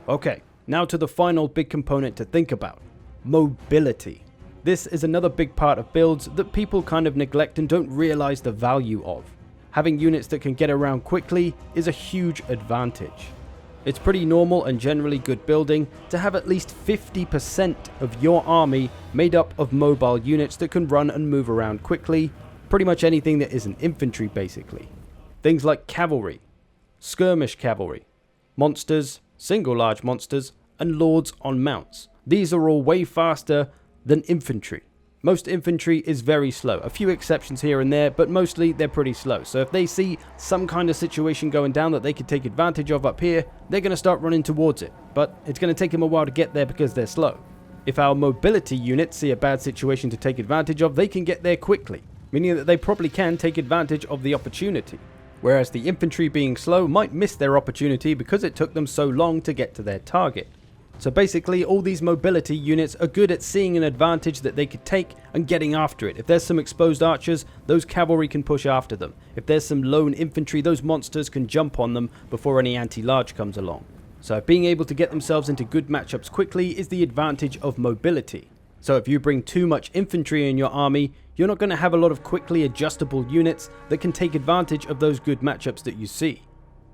Okay, now to the final big component to think about, mobility. This is another big part of builds that people kind of neglect and don't realise the value of. Having units that can get around quickly is a huge advantage. It's pretty normal and generally good building to have at least 50% of your army made up of mobile units that can run and move around quickly, pretty much anything that isn't infantry basically. Things like cavalry, skirmish cavalry, monsters, single large monsters, and lords on mounts. These are all way faster than infantry. Most infantry is very slow, a few exceptions here and there, but mostly they're pretty slow. So if they see some kind of situation going down that they could take advantage of up here, they're going to start running towards it, but it's going to take them a while to get there because they're slow. If our mobility units see a bad situation to take advantage of, they can get there quickly, meaning that they probably can take advantage of the opportunity. Whereas the infantry being slow might miss their opportunity because it took them so long to get to their target. So basically all these mobility units are good at seeing an advantage that they could take and getting after it. If there's some exposed archers, those cavalry can push after them. If there's some lone infantry, those monsters can jump on them before any anti-large comes along. So being able to get themselves into good matchups quickly is the advantage of mobility. So if you bring too much infantry in your army, you're not going to have a lot of quickly adjustable units that can take advantage of those good matchups that you see.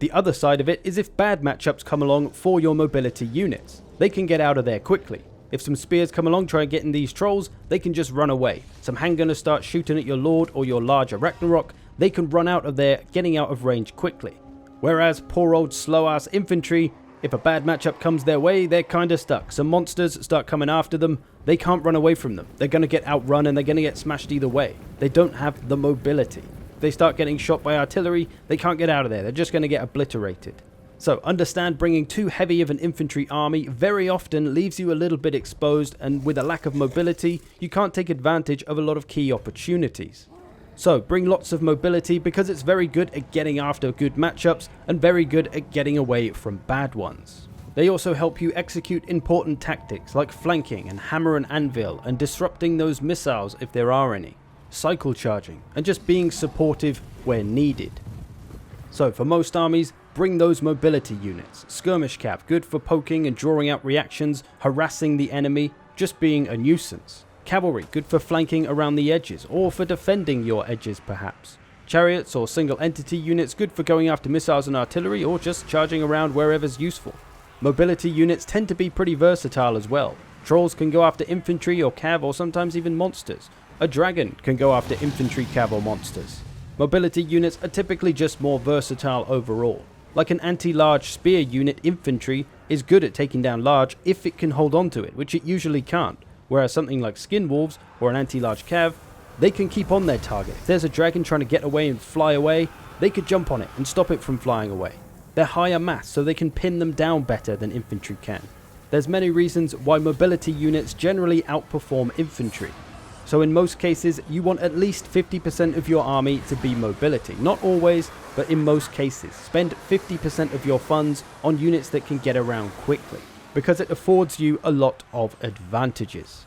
The other side of it is if bad matchups come along for your mobility units. They can get out of there quickly. If some spears come along trying to get in these trolls, they can just run away. Some handgunners start shooting at your lord or your large Arachnarok, they can run out of there, getting out of range quickly. Whereas poor old slow ass infantry, if a bad matchup comes their way, they're kinda stuck. Some monsters start coming after them, they can't run away from them. They're gonna get outrun and they're gonna get smashed either way. They don't have the mobility. They start getting shot by artillery, they can't get out of there, they're just going to get obliterated. So understand, bringing too heavy of an infantry army very often leaves you a little bit exposed, and with a lack of mobility, you can't take advantage of a lot of key opportunities. So bring lots of mobility because it's very good at getting after good matchups and very good at getting away from bad ones. They also help you execute important tactics like flanking and hammer and anvil and disrupting those missiles if there are any. Cycle charging, and just being supportive where needed. So for most armies, bring those mobility units. Skirmish cav, good for poking and drawing out reactions, harassing the enemy, just being a nuisance. Cavalry, good for flanking around the edges, or for defending your edges perhaps. Chariots or single entity units, good for going after missiles and artillery, or just charging around wherever's useful. Mobility units tend to be pretty versatile as well. Trolls can go after infantry or cav, or sometimes even monsters. A dragon can go after infantry, cav, or monsters. Mobility units are typically just more versatile overall. Like an anti-large spear unit, infantry is good at taking down large if it can hold on to it, which it usually can't. Whereas something like skin wolves or an anti-large cav, they can keep on their target. If there's a dragon trying to get away and fly away, they could jump on it and stop it from flying away. They're higher mass, so they can pin them down better than infantry can. There's many reasons why mobility units generally outperform infantry. So in most cases, you want at least 50% of your army to be mobility. Not always, but in most cases. Spend 50% of your funds on units that can get around quickly, because it affords you a lot of advantages.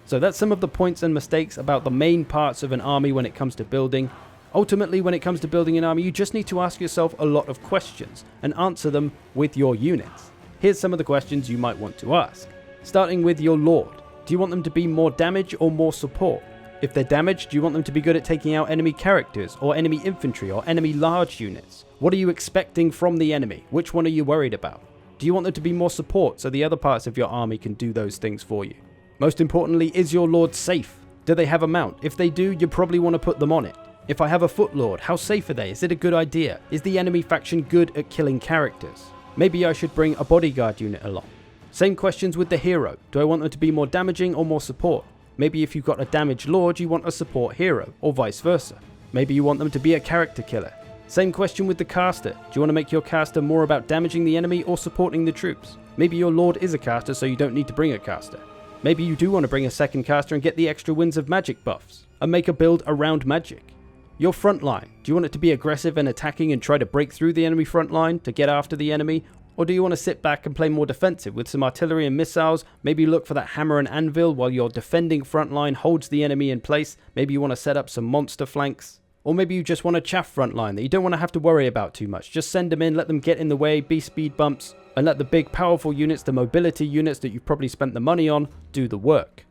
So that's some of the points and mistakes about the main parts of an army when it comes to building. Ultimately, when it comes to building an army, you just need to ask yourself a lot of questions and answer them with your units. Here's some of the questions you might want to ask. Starting with your lord. Do you want them to be more damage or more support? If they're damaged, do you want them to be good at taking out enemy characters or enemy infantry or enemy large units? What are you expecting from the enemy? Which one are you worried about? Do you want them to be more support so the other parts of your army can do those things for you? Most importantly, is your lord safe? Do they have a mount? If they do, you probably want to put them on it. If I have a foot lord, how safe are they? Is it a good idea? Is the enemy faction good at killing characters? Maybe I should bring a bodyguard unit along. Same questions with the hero. Do I want them to be more damaging or more support? Maybe if you've got a damaged lord, you want a support hero, or vice versa. Maybe you want them to be a character killer. Same question with the caster. Do you want to make your caster more about damaging the enemy or supporting the troops? Maybe your lord is a caster, so you don't need to bring a caster. Maybe you do want to bring a second caster and get the extra wins of magic buffs, and make a build around magic. Your front line. Do you want it to be aggressive and attacking and try to break through the enemy front line to get after the enemy? Or do you want to sit back and play more defensive with some artillery and missiles? Maybe look for that hammer and anvil while your defending front line holds the enemy in place. Maybe you want to set up some monster flanks. Or maybe you just want a chaff front line that you don't want to have to worry about too much. Just send them in, let them get in the way, be speed bumps, and let the big powerful units, the mobility units that you've probably spent the money on, do the work.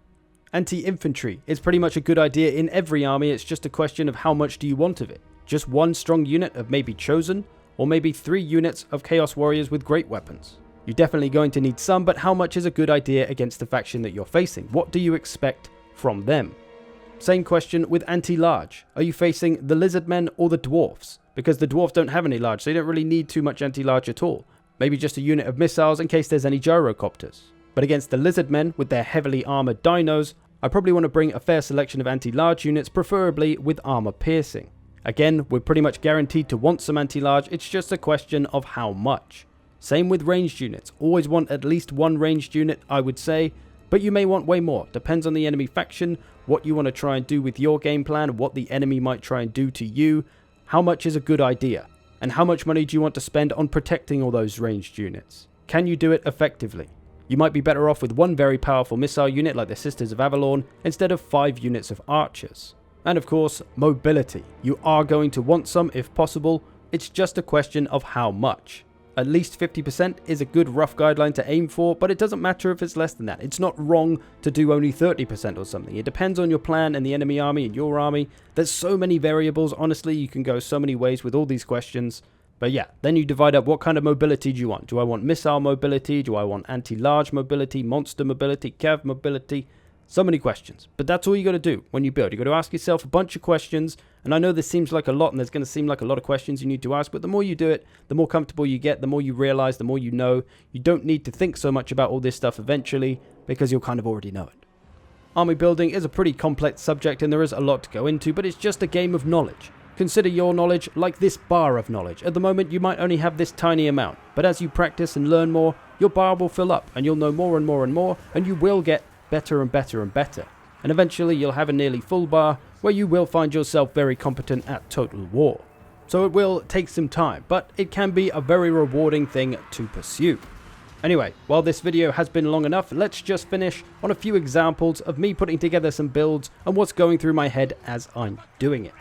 Anti-infantry is pretty much a good idea in every army. It's just a question of how much do you want of it. Just one strong unit of maybe chosen, or maybe 3 units of chaos warriors with great weapons. You're definitely going to need some, but how much is a good idea against the faction that you're facing? What do you expect from them? Same question with anti-large. Are you facing the lizardmen or the dwarfs? Because the dwarfs don't have any large, so you don't really need too much anti-large at all. Maybe just a unit of missiles in case there's any gyrocopters. But against the lizardmen with their heavily armored dinos, I probably want to bring a fair selection of anti-large units, preferably with armor piercing. Again, we're pretty much guaranteed to want some anti-large, it's just a question of how much. Same with ranged units. Always want at least one ranged unit, I would say, but you may want way more. Depends on the enemy faction, what you want to try and do with your game plan, what the enemy might try and do to you, how much is a good idea, and how much money do you want to spend on protecting all those ranged units. Can you do it effectively? You might be better off with one very powerful missile unit like the Sisters of Avalon instead of 5 units of archers. And of course, mobility. You are going to want some if possible, it's just a question of how much. At least 50% is a good rough guideline to aim for, but it doesn't matter if it's less than that. It's not wrong to do only 30% or something. It depends on your plan and the enemy army and your army. There's so many variables, honestly, you can go so many ways with all these questions. But yeah, then you divide up what kind of mobility do you want. Do I want missile mobility? Do I want anti-large mobility, monster mobility, cav mobility? So many questions. But that's all you got to do when you build. You got to ask yourself a bunch of questions. And I know this seems like a lot and there's going to seem like a lot of questions you need to ask. But the more you do it, the more comfortable you get, the more you realize, the more you know. You don't need to think so much about all this stuff eventually because you'll kind of already know it. Army building is a pretty complex subject and there is a lot to go into, but it's just a game of knowledge. Consider your knowledge like this bar of knowledge. At the moment, you might only have this tiny amount. But as you practice and learn more, your bar will fill up and you'll know more and more and more, and you will get better and better and better. And eventually you'll have a nearly full bar where you will find yourself very competent at Total War. So it will take some time, but it can be a very rewarding thing to pursue. Anyway, while this video has been long enough, let's just finish on a few examples of me putting together some builds and what's going through my head as I'm doing it.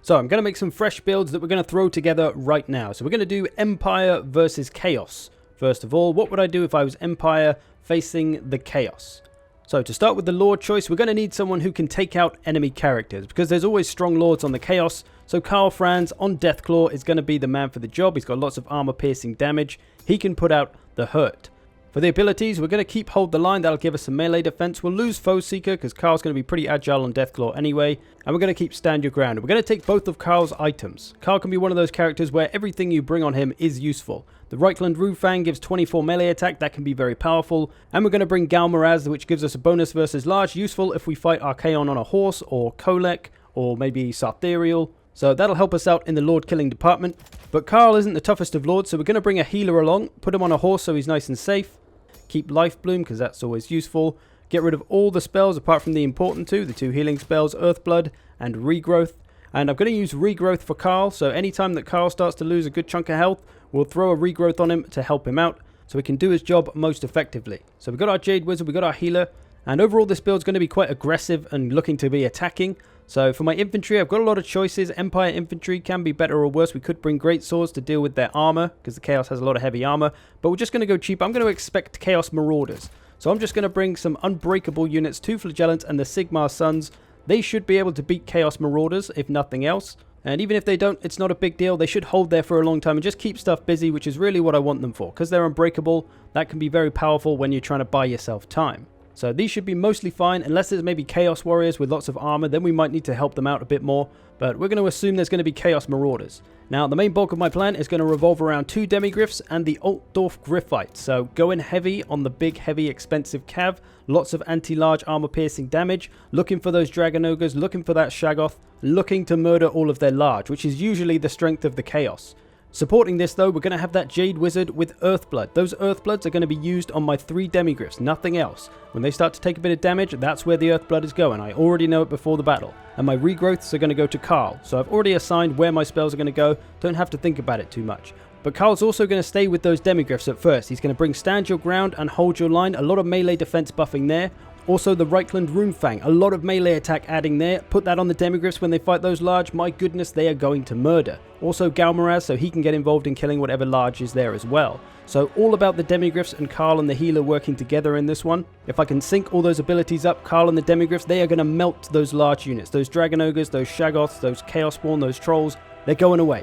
So I'm going to make some fresh builds that we're going to throw together right now. So we're going to do Empire versus Chaos. First of all, what would I do if I was Empire facing the Chaos? So to start with the Lord choice, we're going to need someone who can take out enemy characters, because there's always strong Lords on the Chaos. So Karl Franz on Deathclaw is going to be the man for the job. He's got lots of armor piercing damage. He can put out the hurt. For the abilities, we're going to keep Hold the Line. That'll give us some melee defense. We'll lose Foe Seeker because Karl's going to be pretty agile on Deathclaw anyway. And we're going to keep Stand Your Ground. We're going to take both of Karl's items. Karl can be one of those characters where everything you bring on him is useful. The Reichland Rufang gives 24 melee attack. That can be very powerful. And we're going to bring Galmaraz, which gives us a bonus versus large. Useful if we fight Archaon on a horse, or Kolek, or maybe Sarthariel. So that'll help us out in the Lord killing department. But Karl isn't the toughest of Lords, so we're going to bring a healer along. Put him on a horse so he's nice and safe. Keep Life Bloom, because that's always useful. Get rid of all the spells apart from the important two, the 2 healing spells, Earthblood and Regrowth. And I'm going to use Regrowth for Karl, so anytime that Karl starts to lose a good chunk of health, we'll throw a Regrowth on him to help him out, so he can do his job most effectively. So we've got our Jade Wizard, we've got our healer, and overall this build's going to be quite aggressive and looking to be attacking. So for my infantry, I've got a lot of choices. Empire infantry can be better or worse. We could bring great swords to deal with their armor, because the Chaos has a lot of heavy armor. But we're just going to go cheap. I'm going to expect Chaos Marauders. So I'm just going to bring some Unbreakable units, 2 Flagellants and the Sigmar Sons. They should be able to beat Chaos Marauders, if nothing else. And even if they don't, it's not a big deal. They should hold there for a long time and just keep stuff busy, which is really what I want them for. Because they're unbreakable, that can be very powerful when you're trying to buy yourself time. So these should be mostly fine, unless there's maybe Chaos Warriors with lots of armor, then we might need to help them out a bit more. But we're going to assume there's going to be Chaos Marauders. Now, the main bulk of my plan is going to revolve around 2 Demigryphs and the Altdorf Gryphite. So going heavy on the big, heavy, expensive cav, lots of anti-large armor-piercing damage, looking for those Dragon Ogres, looking for that Shaggoth, looking to murder all of their large, which is usually the strength of the Chaos. Supporting this though, we're going to have that Jade Wizard with Earthblood. Those Earthbloods are going to be used on my 3 Demigryphs, nothing else. When they start to take a bit of damage, that's where the Earthblood is going. I already know it before the battle. And my regrowths are going to go to Karl. So I've already assigned where my spells are going to go. Don't have to think about it too much. But Karl's also going to stay with those Demigryphs at first. He's going to bring Stand Your Ground and Hold Your Line. A lot of melee defense buffing there. Also the Reichland Runefang, a lot of melee attack adding there. Put that on the Demigryphs when they fight those large. My goodness, they are going to murder. Also Galmaraz, so he can get involved in killing whatever large is there as well. So all about the Demigryphs and Karl and the healer working together in this one. If I can sync all those abilities up, Karl and the Demigryphs, they are going to melt those large units. Those Dragon Ogres, those Shaggoths, those Chaos Spawn, those Trolls, they're going away.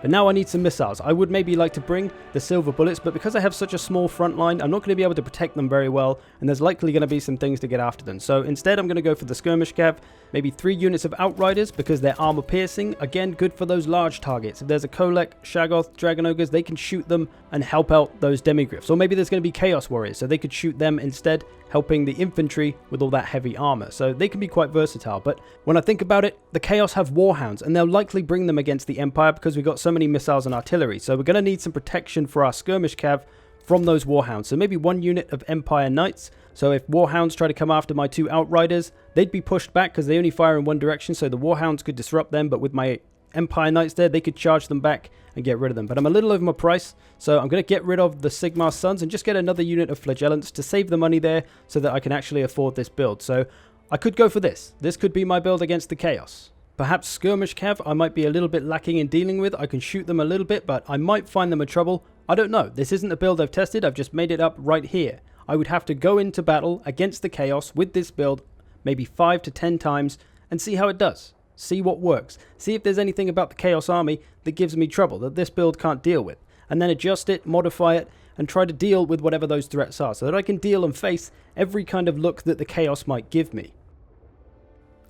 But now I need some missiles. I would maybe like to bring the Silver Bullets, but because I have such a small front line, I'm not going to be able to protect them very well, and there's likely going to be some things to get after them. So instead, I'm going to go for the Skirmish Cav, maybe 3 units of Outriders, because they're armor piercing. Again, good for those large targets. If there's a Kolek, Shaggoth, Dragon Ogres, they can shoot them and help out those Demigryphs. Or maybe there's going to be Chaos Warriors, so they could shoot them instead, helping the infantry with all that heavy armor. So they can be quite versatile. But when I think about it, the Chaos have Warhounds, and they'll likely bring them against the Empire because we've got so many missiles and artillery. So we're going to need some protection for our Skirmish Cav from those Warhounds. So maybe 1 unit of Empire Knights. So if Warhounds try to come after my 2 Outriders, they'd be pushed back because they only fire in one direction. So the Warhounds could disrupt them, but with my Empire Knights there, they could charge them back and get rid of them. But I'm a little over my price, so I'm going to get rid of the Sigmar Sons and just get another unit of Flagellants to save the money there so that I can actually afford this build. So I could go for this. This could be my build against the Chaos. Perhaps Skirmish Cav I might be a little bit lacking in dealing with. I can shoot them a little bit, but I might find them a trouble. I don't know. This isn't a build I've tested. I've just made it up right here. I would have to go into battle against the Chaos with this build maybe 5 to 10 times and see how it does. See what works. See if there's anything about the Chaos Army that gives me trouble, that this build can't deal with. And then adjust it, modify it, and try to deal with whatever those threats are, so that I can deal and face every kind of look that the Chaos might give me.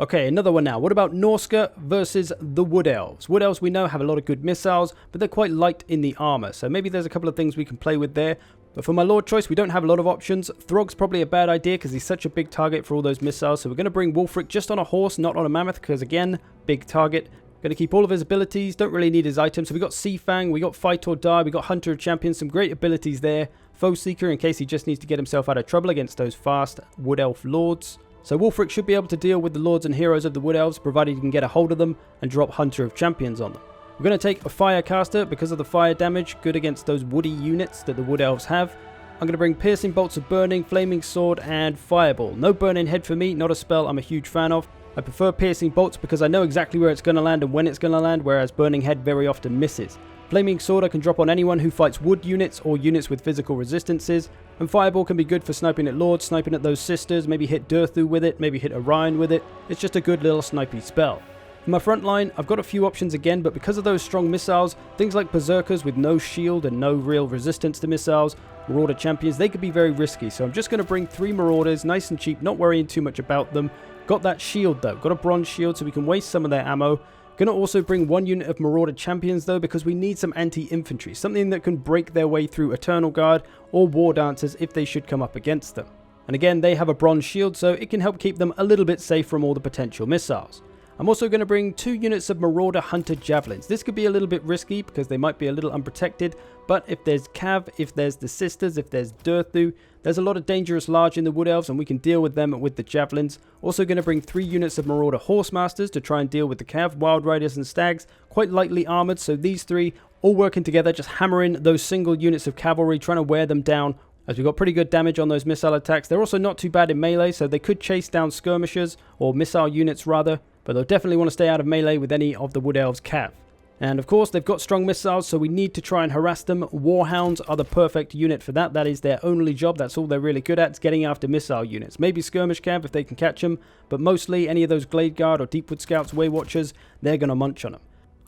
Okay, another one now. What about Norska versus the Wood Elves? Wood Elves, we know, have a lot of good missiles, but they're quite light in the armor. So maybe there's a couple of things we can play with there. But for my Lord choice, we don't have a lot of options. Throg's probably a bad idea because he's such a big target for all those missiles. So we're going to bring Wulfric just on a horse, not on a mammoth, because again, big target. Going to keep all of his abilities. Don't really need his items. So we got Sea Fang, we got Fight or Die, we got Hunter of Champions. Some great abilities there. Foe Seeker in case he just needs to get himself out of trouble against those fast Wood Elf Lords. So Wulfric should be able to deal with the Lords and Heroes of the Wood Elves, provided he can get a hold of them and drop Hunter of Champions on them. We're going to take a Firecaster because of the fire damage, good against those woody units that the Wood Elves have. I'm going to bring Piercing Bolts of Burning, Flaming Sword, and Fireball. No Burning Head for me, not a spell I'm a huge fan of. I prefer Piercing Bolts because I know exactly where it's going to land and when it's going to land, whereas Burning Head very often misses. Flaming Sword I can drop on anyone who fights wood units or units with physical resistances. And Fireball can be good for sniping at Lords, sniping at those Sisters, maybe hit Durthu with it, maybe hit Orion with it. It's just a good little snipey spell. In my front line, I've got a few options again, but because of those strong missiles, things like Berserkers with no shield and no real resistance to missiles, Marauder Champions, they could be very risky. So I'm just going to bring 3 Marauders, nice and cheap, not worrying too much about them. Got that shield though, got a bronze shield so we can waste some of their ammo. Going to also bring 1 unit of Marauder Champions though, because we need some anti-infantry, something that can break their way through Eternal Guard or War Dancers if they should come up against them. And again, they have a bronze shield, so it can help keep them a little bit safe from all the potential missiles. I'm also going to bring 2 units of Marauder Hunter Javelins. This could be a little bit risky because they might be a little unprotected, but if there's Cav, if there's the Sisters, if there's Durthu, there's a lot of dangerous large in the Wood Elves and we can deal with them with the Javelins. Also going to bring 3 units of Marauder Horsemasters to try and deal with the Cav, Wild Riders and Stags, quite lightly armored, so these 3 all working together, just hammering those single units of cavalry, trying to wear them down, as we got pretty good damage on those missile attacks. They're also not too bad in melee, so they could chase down skirmishers, or missile units rather, but they'll definitely want to stay out of melee with any of the Wood Elves' Cav. And of course, they've got strong missiles, so we need to try and harass them. Warhounds are the perfect unit for that. That is their only job. That's all they're really good at, is getting after missile units. Maybe Skirmish Cav if they can catch them, but mostly any of those Glade Guard or Deepwood Scouts, Way Watchers, they're going to munch on them.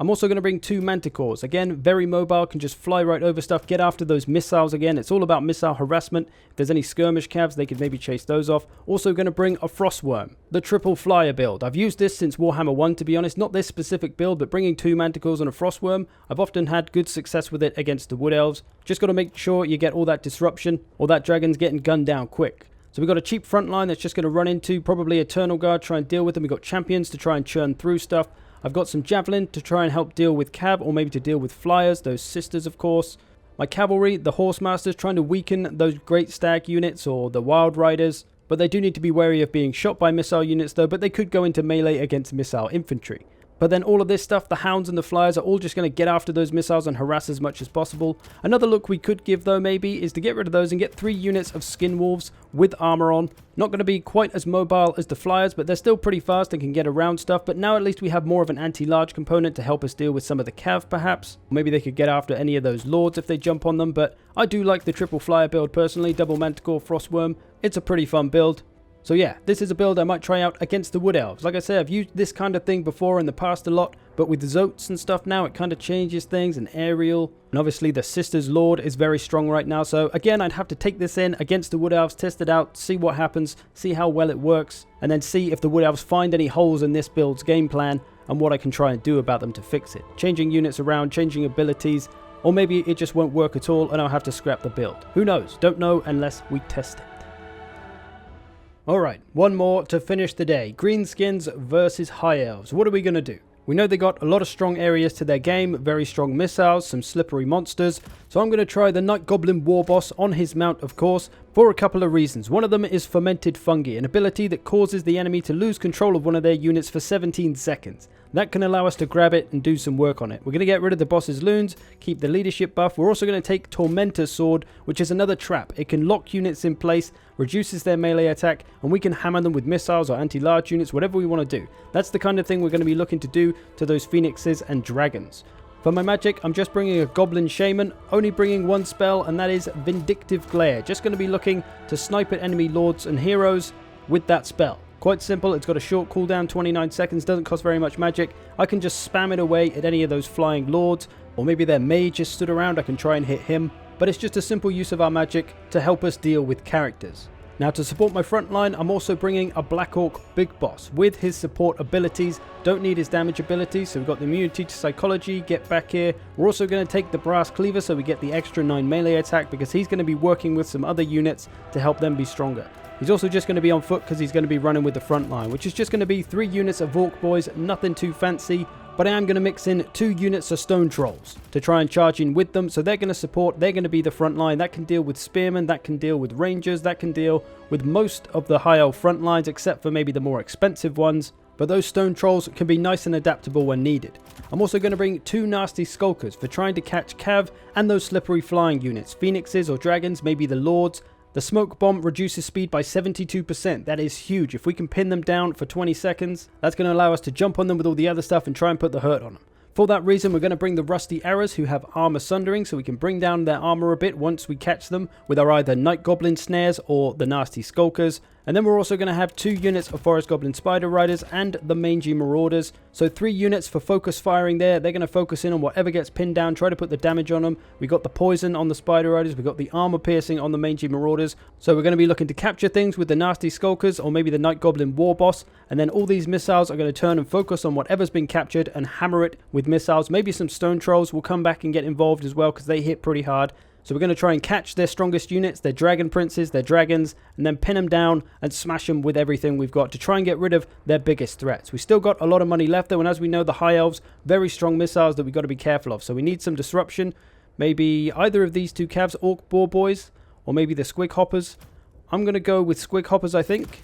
I'm also going to bring 2 manticores. Again, very mobile, can just fly right over stuff, get after those missiles again. It's all about missile harassment. If there's any skirmish cavs, they could maybe chase those off. Also going to bring a frostworm, the triple flyer build. I've used this since Warhammer 1, to be honest. Not this specific build, but bringing 2 manticores and a frostworm. I've often had good success with it against the wood elves. Just got to make sure you get all that disruption, or that dragon's getting gunned down quick. So we've got a cheap front line that's just going to run into probably Eternal Guard, try and deal with them. We've got champions to try and churn through stuff. I've got some javelin to try and help deal with cav, or maybe to deal with flyers, those sisters of course. My cavalry, the horse masters, trying to weaken those great stag units or the wild riders. But they do need to be wary of being shot by missile units though, but they could go into melee against missile infantry. But then all of this stuff, the hounds and the flyers are all just going to get after those missiles and harass as much as possible. Another look we could give though maybe is to get rid of those and get 3 units of skin wolves with armor on. Not going to be quite as mobile as the flyers, but they're still pretty fast and can get around stuff. But now at least we have more of an anti-large component to help us deal with some of the cav perhaps. Maybe they could get after any of those lords if they jump on them. But I do like the triple flyer build personally, double manticore frostworm. It's a pretty fun build. So yeah, this is a build I might try out against the wood elves. Like I said, I've used this kind of thing before in the past a lot, but with Zotes and stuff now, it kind of changes things, and Aerial. And obviously the Sisters Lord is very strong right now. So again, I'd have to take this in against the wood elves, test it out, see what happens, see how well it works, and then see if the wood elves find any holes in this build's game plan and what I can try and do about them to fix it. Changing units around, changing abilities, or maybe it just won't work at all and I'll have to scrap the build. Who knows? Don't know unless we test it. Alright, one more to finish the day. Greenskins versus High Elves. What are we going to do? We know they got a lot of strong areas to their game, very strong missiles, some slippery monsters. So I'm going to try the Night Goblin War Boss on his mount, of course, for a couple of reasons. One of them is Fermented Fungi, an ability that causes the enemy to lose control of one of their units for 17 seconds. That can allow us to grab it and do some work on it. We're going to get rid of the boss's loons, keep the leadership buff. We're also going to take Tormentor's Sword, which is another trap. It can lock units in place, reduces their melee attack, and we can hammer them with missiles or anti-large units, whatever we want to do. That's the kind of thing we're going to be looking to do to those phoenixes and dragons. For my magic, I'm just bringing a Goblin Shaman, only bringing 1 spell, and that is Vindictive Glare. Just going to be looking to snipe at enemy lords and heroes with that spell. Quite simple, it's got a short cooldown, 29 seconds, doesn't cost very much magic. I can just spam it away at any of those flying lords, or maybe their mage just stood around, I can try and hit him. But it's just a simple use of our magic to help us deal with characters. Now to support my front line, I'm also bringing a Black Orc Big Boss with his support abilities. Don't need his damage abilities, so we've got the immunity to psychology, get back here. We're also going to take the Brass Cleaver so we get the extra 9 melee attack because he's going to be working with some other units to help them be stronger. He's also just going to be on foot because he's going to be running with the front line, which is just going to be 3 units of Orc Boys, nothing too fancy. But I am going to mix in 2 units of Stone Trolls to try and charge in with them. So they're going to support, they're going to be the front line. That can deal with Spearmen, that can deal with Rangers, that can deal with most of the High Elf front lines except for maybe the more expensive ones. But those Stone Trolls can be nice and adaptable when needed. I'm also going to bring 2 nasty Skulkers for trying to catch Cav and those slippery flying units. Phoenixes or Dragons, maybe the Lords. The Smoke Bomb reduces speed by 72%. That is huge. If we can pin them down for 20 seconds, that's going to allow us to jump on them with all the other stuff and try and put the hurt on them. For that reason, we're going to bring the Rusty Arrows who have armor sundering, so we can bring down their armor a bit once we catch them with our either Night Goblin Snares or the nasty Skulkers. And then we're also going to have 2 units of Forest Goblin Spider Riders and the Mangy Marauders. So 3 units for focus firing there. They're going to focus in on whatever gets pinned down, try to put the damage on them. We got the poison on the Spider Riders. We got the armor piercing on the Mangy Marauders. So we're going to be looking to capture things with the nasty Skulkers or maybe the Night Goblin War Boss. And then all these missiles are going to turn and focus on whatever's been captured and hammer it with missiles. Maybe some Stone Trolls will come back and get involved as well because they hit pretty hard. So we're going to try and catch their strongest units, their Dragon Princes, their Dragons, and then pin them down and smash them with everything we've got to try and get rid of their biggest threats. We still got a lot of money left though, and as we know, the High Elves, very strong missiles that we've got to be careful of. So we need some disruption. Maybe either of these 2 Cavs, Orc Boar Boys, or maybe the Squig Hoppers. I'm going to go with Squig Hoppers, I think.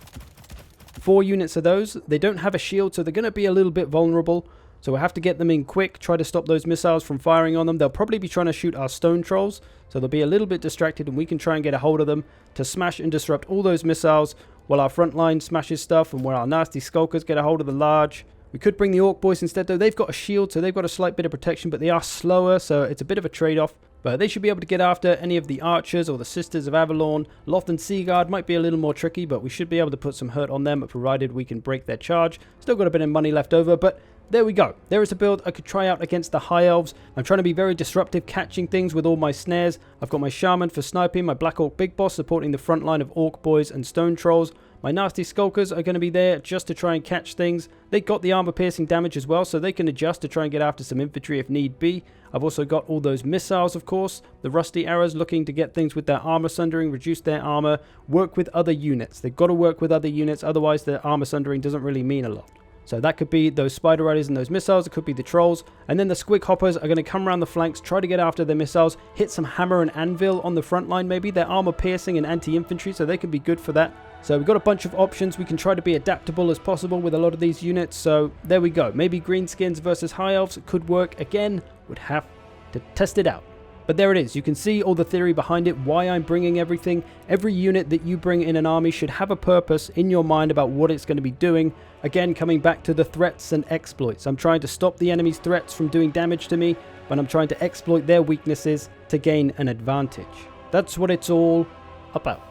4 units of those. They don't have a shield, so they're going to be a little bit vulnerable. So we'll have to get them in quick, try to stop those missiles from firing on them. They'll probably be trying to shoot our Stone Trolls, so they'll be a little bit distracted and we can try and get a hold of them to smash and disrupt all those missiles while our front line smashes stuff and while our nasty Skulkers get a hold of the large. We could bring the Orc Boys instead though. They've got a shield, so they've got a slight bit of protection, but they are slower, so it's a bit of a trade-off. But they should be able to get after any of the Archers or the Sisters of Avalon. Loth and Seaguard might be a little more tricky, but we should be able to put some hurt on them, provided we can break their charge. Still got a bit of money left over, but there we go. There is a build I could try out against the High Elves. I'm trying to be very disruptive, catching things with all my snares. I've got my Shaman for sniping, my Black Orc Big Boss supporting the front line of Orc Boys and Stone Trolls. My Nasty Skulkers are going to be there just to try and catch things. They got the armor piercing damage as well, so they can adjust to try and get after some infantry if need be. I've also got all those missiles, of course. The Rusty Arrows looking to get things with their armor sundering, reduce their armor, work with other units. They've got to work with other units, otherwise their armor sundering doesn't really mean a lot. So that could be those Spider Riders and those missiles, it could be the Trolls, and then the Squig Hoppers are going to come around the flanks, try to get after their missiles, hit some Hammer and Anvil on the front line maybe. They're armor piercing and anti-infantry, so they could be good for that. So we've got a bunch of options. We can try to be adaptable as possible with a lot of these units, so there we go. Maybe Greenskins versus High Elves could work again, would have to test it out. But there it is, you can see all the theory behind it, why I'm bringing everything. Every unit that you bring in an army should have a purpose in your mind about what it's going to be doing. Again, coming back to the threats and exploits. I'm trying to stop the enemy's threats from doing damage to me, but I'm trying to exploit their weaknesses to gain an advantage. That's what it's all about.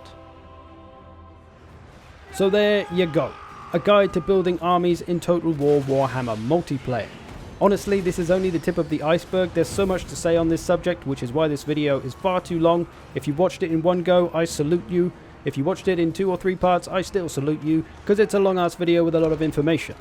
So there you go, a guide to building armies in Total War Warhammer Multiplayer. Honestly, this is only the tip of the iceberg. There's so much to say on this subject, which is why this video is far too long. If you watched it in one go, I salute you. If you watched it in 2 or 3 parts, I still salute you, because it's a long ass video with a lot of information.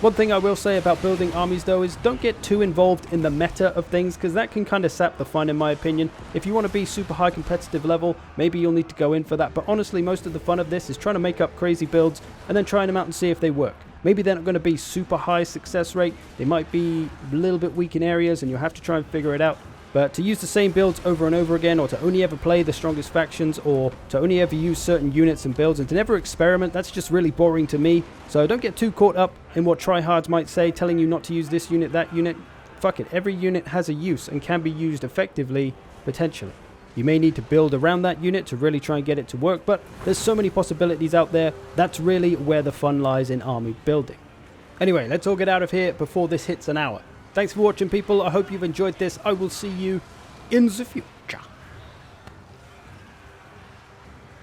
One thing I will say about building armies though is don't get too involved in the meta of things, because that can kind of sap the fun in my opinion. If you want to be super high competitive level, maybe you'll need to go in for that, but honestly most of the fun of this is trying to make up crazy builds and then trying them out and see if they work. Maybe they're not going to be super high success rate, they might be a little bit weak in areas and you'll have to try and figure it out. But to use the same builds over and over again, or to only ever play the strongest factions, or to only ever use certain units and builds, and to never experiment, that's just really boring to me. So don't get too caught up in what tryhards might say, telling you not to use this unit, that unit. Fuck it, every unit has a use and can be used effectively, potentially. You may need to build around that unit to really try and get it to work, but there's so many possibilities out there. That's really where the fun lies in army building. Anyway, let's all get out of here before this hits an hour. Thanks for watching, people. I hope you've enjoyed this. I will see you in the future.